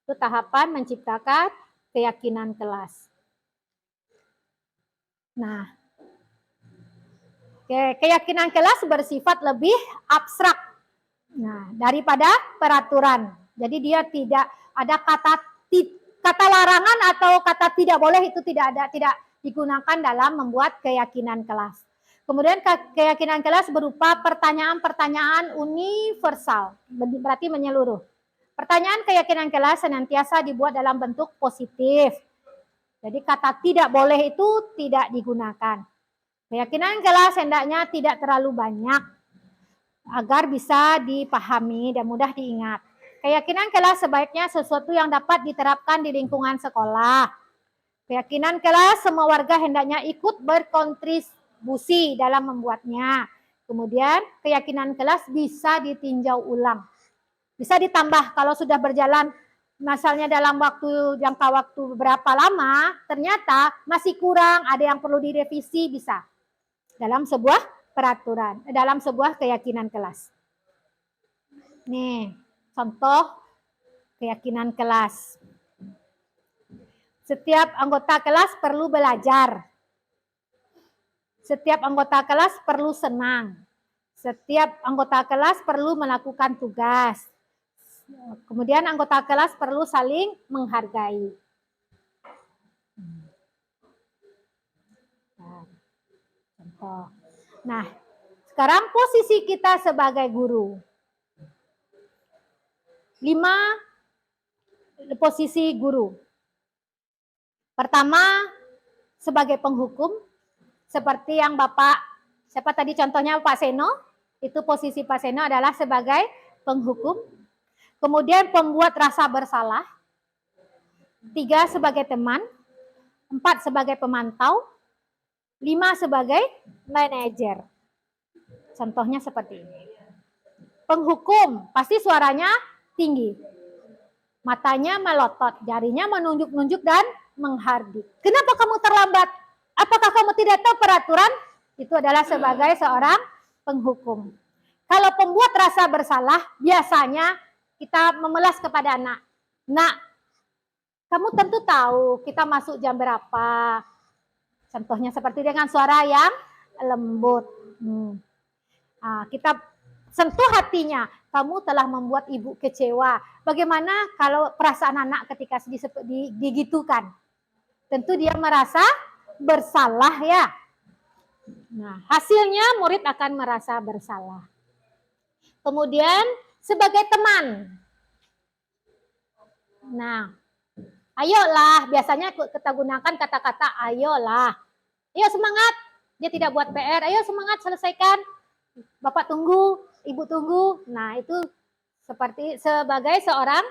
Itu tahapan menciptakan keyakinan kelas. Nah, keyakinan kelas bersifat lebih abstrak, nah, daripada peraturan. Jadi dia tidak ada kata larangan atau kata tidak boleh, itu tidak digunakan dalam membuat keyakinan kelas. Kemudian keyakinan kelas berupa pertanyaan-pertanyaan universal, berarti menyeluruh. Pertanyaan keyakinan kelas senantiasa dibuat dalam bentuk positif. Jadi kata tidak boleh itu tidak digunakan. Keyakinan kelas hendaknya tidak terlalu banyak agar bisa dipahami dan mudah diingat. Keyakinan kelas sebaiknya sesuatu yang dapat diterapkan di lingkungan sekolah. Keyakinan kelas semua warga hendaknya ikut berkontribusi dalam membuatnya. Kemudian keyakinan kelas bisa ditinjau ulang. Bisa ditambah kalau sudah berjalan misalnya dalam jangka waktu berapa lama, ternyata masih kurang, ada yang perlu direvisi, bisa. Dalam sebuah peraturan, dalam sebuah keyakinan kelas. Nih, contoh keyakinan kelas. Setiap anggota kelas perlu belajar. Setiap anggota kelas perlu senang. Setiap anggota kelas perlu melakukan tugas. Kemudian anggota kelas perlu saling menghargai. Contoh. Nah, sekarang posisi kita sebagai guru. 5 posisi guru. Pertama, sebagai penghukum, seperti yang siapa tadi contohnya Pak Seno, itu posisi Pak Seno adalah sebagai penghukum. Kemudian pembuat rasa bersalah. 3 sebagai teman. 4 sebagai pemantau. 5 sebagai manajer. Contohnya seperti ini. Penghukum, pasti suaranya tinggi. Matanya melotot, jarinya menunjuk-nunjuk dan menghardik. Kenapa kamu terlambat? Apakah kamu tidak tahu peraturan? Itu adalah sebagai seorang penghukum. Kalau pembuat rasa bersalah, biasanya kita memelas kepada anak. Nak, kamu tentu tahu kita masuk jam berapa. Contohnya seperti dengan suara yang lembut. Nah, kita sentuh hatinya. Kamu telah membuat ibu kecewa. Bagaimana kalau perasaan anak ketika digitukan? Tentu dia merasa bersalah ya. Nah, hasilnya murid akan merasa bersalah. Kemudian sebagai teman. Nah, ayolah, biasanya kita gunakan kata-kata ayolah. Ayo semangat, dia tidak buat PR, ayo semangat selesaikan. Bapak tunggu, ibu tunggu. Nah, itu sebagai seorang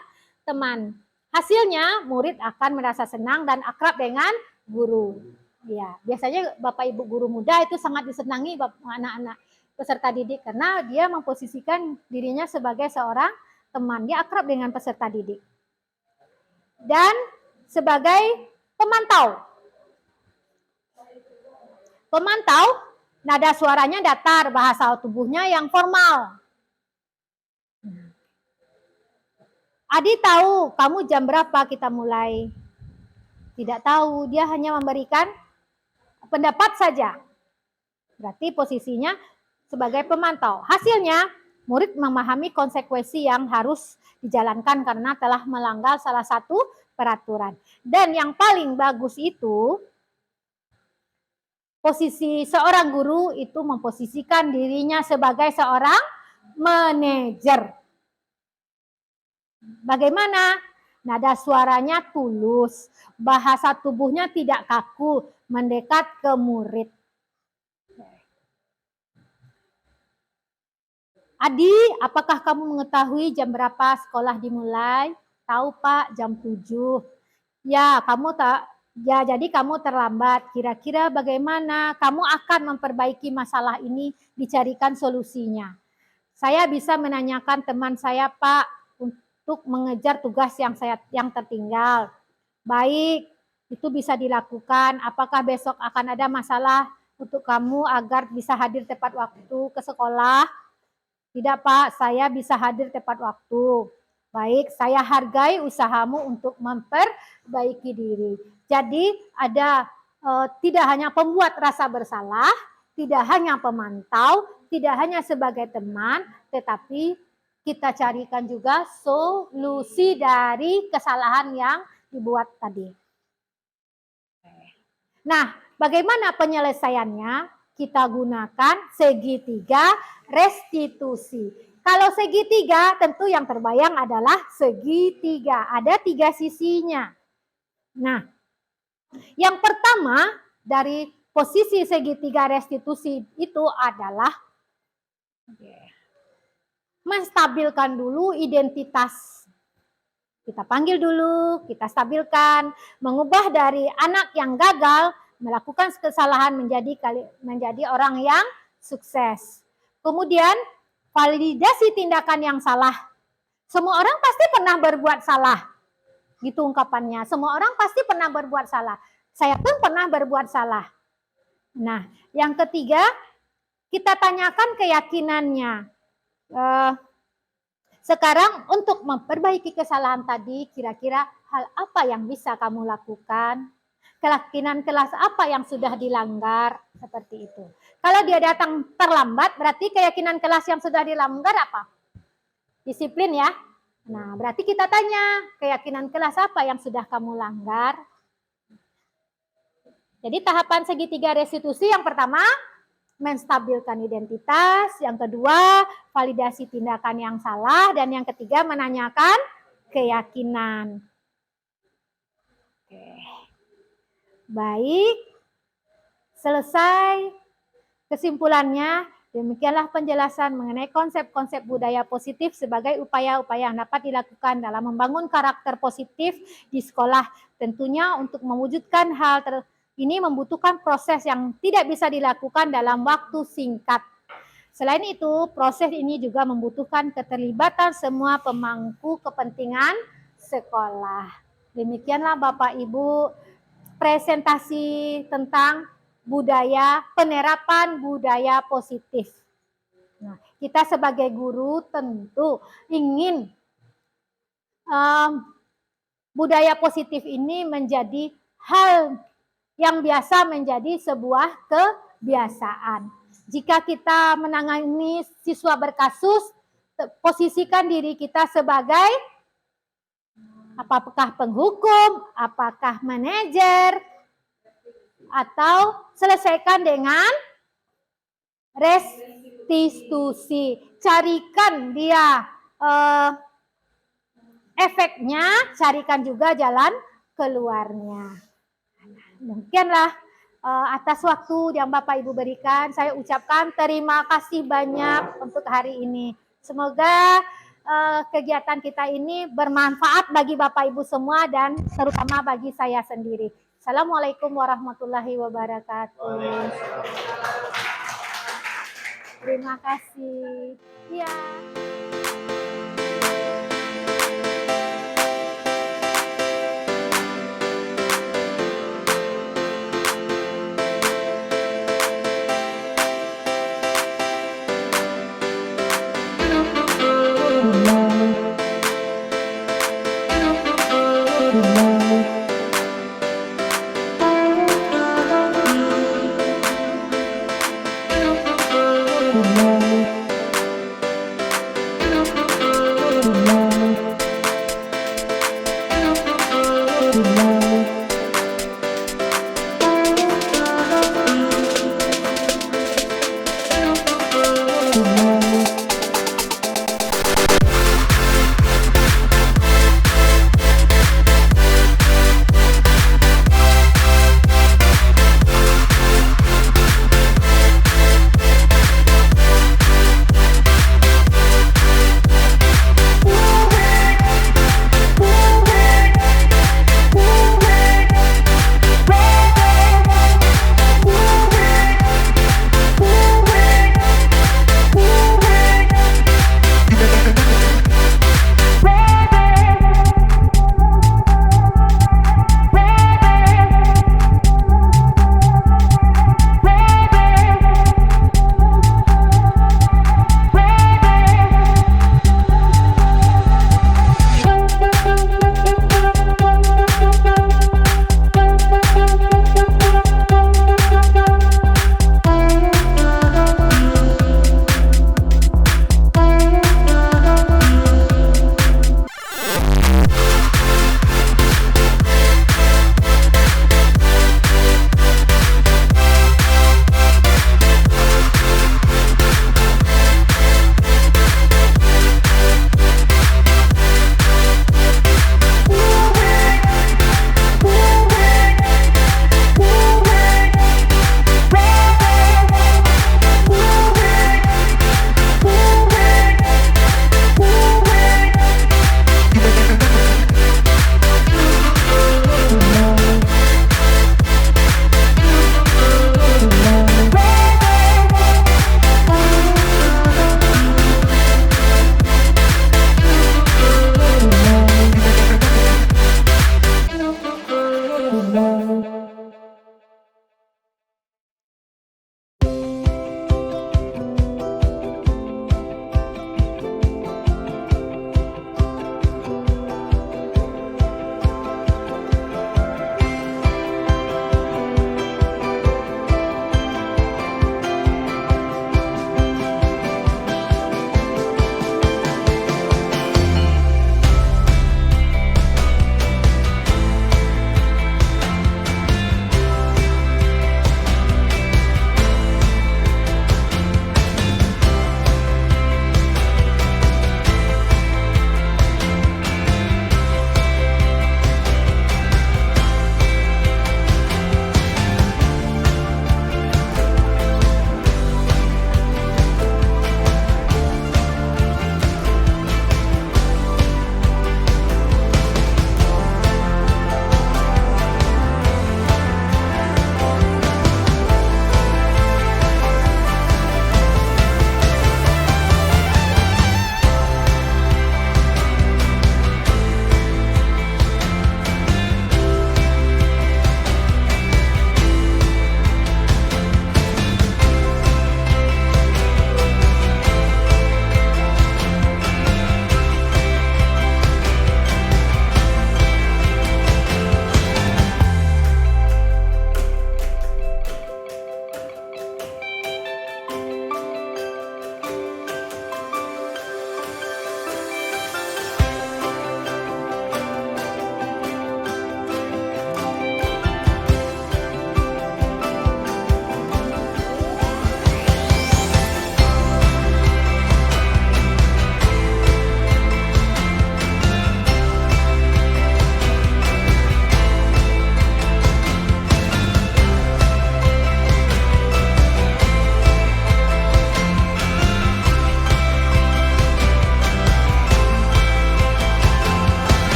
teman. Hasilnya murid akan merasa senang dan akrab dengan guru. Ya, biasanya Bapak Ibu guru muda itu sangat disenangi anak-anak peserta didik karena dia memposisikan dirinya sebagai seorang teman. Dia akrab dengan peserta didik. Dan sebagai pemantau. Pemantau, nada suaranya datar, bahasa tubuhnya yang formal. Adi tahu kamu jam berapa kita mulai? Tidak tahu, dia hanya memberikan pendapat saja. Berarti posisinya sebagai pemantau. Hasilnya, murid memahami konsekuensi yang harus dijalankan karena telah melanggar salah satu peraturan. Dan yang paling bagus itu, posisi seorang guru itu memposisikan dirinya sebagai seorang manajer. Bagaimana? Nada suaranya tulus, bahasa tubuhnya tidak kaku, mendekat ke murid. Adi, apakah kamu mengetahui jam berapa sekolah dimulai? Tahu Pak, jam 7. Ya, jadi kamu terlambat. Kira-kira bagaimana kamu akan memperbaiki masalah ini, dicarikan solusinya. Saya bisa menanyakan teman saya, Pak, untuk mengejar tugas yang tertinggal. Baik, itu bisa dilakukan. Apakah besok akan ada masalah untuk kamu agar bisa hadir tepat waktu ke sekolah? Tidak Pak, saya bisa hadir tepat waktu. Baik, saya hargai usahamu untuk memperbaiki diri. Jadi tidak hanya pembuat rasa bersalah, tidak hanya pemantau, tidak hanya sebagai teman, tetapi kita carikan juga solusi dari kesalahan yang dibuat tadi. Nah, bagaimana penyelesaiannya? Kita gunakan segitiga restitusi. Kalau segitiga, tentu yang terbayang adalah segitiga. Ada 3 sisinya. Nah, yang pertama dari posisi segitiga restitusi itu adalah menstabilkan dulu identitas. Kita panggil dulu, kita stabilkan, mengubah dari anak yang gagal melakukan kesalahan menjadi orang yang sukses. Kemudian validasi tindakan yang salah. Semua orang pasti pernah berbuat salah. Gitu ungkapannya. Semua orang pasti pernah berbuat salah. Saya pun pernah berbuat salah. Nah, yang ketiga, kita tanyakan keyakinannya. Sekarang untuk memperbaiki kesalahan tadi, kira-kira hal apa yang bisa kamu lakukan? Keyakinan kelas apa yang sudah dilanggar? Seperti itu. Kalau dia datang terlambat, berarti keyakinan kelas yang sudah dilanggar apa? Disiplin ya. Nah, berarti kita tanya, keyakinan kelas apa yang sudah kamu langgar? Jadi tahapan segitiga restitusi yang pertama, menstabilkan identitas, yang kedua, validasi tindakan yang salah, dan yang ketiga, menanyakan keyakinan. Oke. Baik, selesai. Kesimpulannya, demikianlah penjelasan mengenai konsep-konsep budaya positif sebagai upaya-upaya yang dapat dilakukan dalam membangun karakter positif di sekolah. Tentunya untuk mewujudkan hal ini membutuhkan proses yang tidak bisa dilakukan dalam waktu singkat. Selain itu, proses ini juga membutuhkan keterlibatan semua pemangku kepentingan sekolah. Demikianlah Bapak Ibu presentasi tentang penerapan budaya positif. Nah, kita sebagai guru tentu ingin budaya positif ini menjadi hal yang biasa menjadi sebuah kebiasaan. Jika kita menangani siswa berkasus, posisikan diri kita sebagai apakah penghukum, apakah manajer, atau selesaikan dengan restitusi. Carikan dia efeknya, carikan juga jalan keluarnya. Demikianlah atas waktu yang Bapak Ibu berikan, saya ucapkan terima kasih banyak untuk hari ini. Semoga kegiatan kita ini bermanfaat bagi Bapak Ibu semua dan terutama bagi saya sendiri. Assalamualaikum warahmatullahi wabarakatuh. Terima kasih. Ya.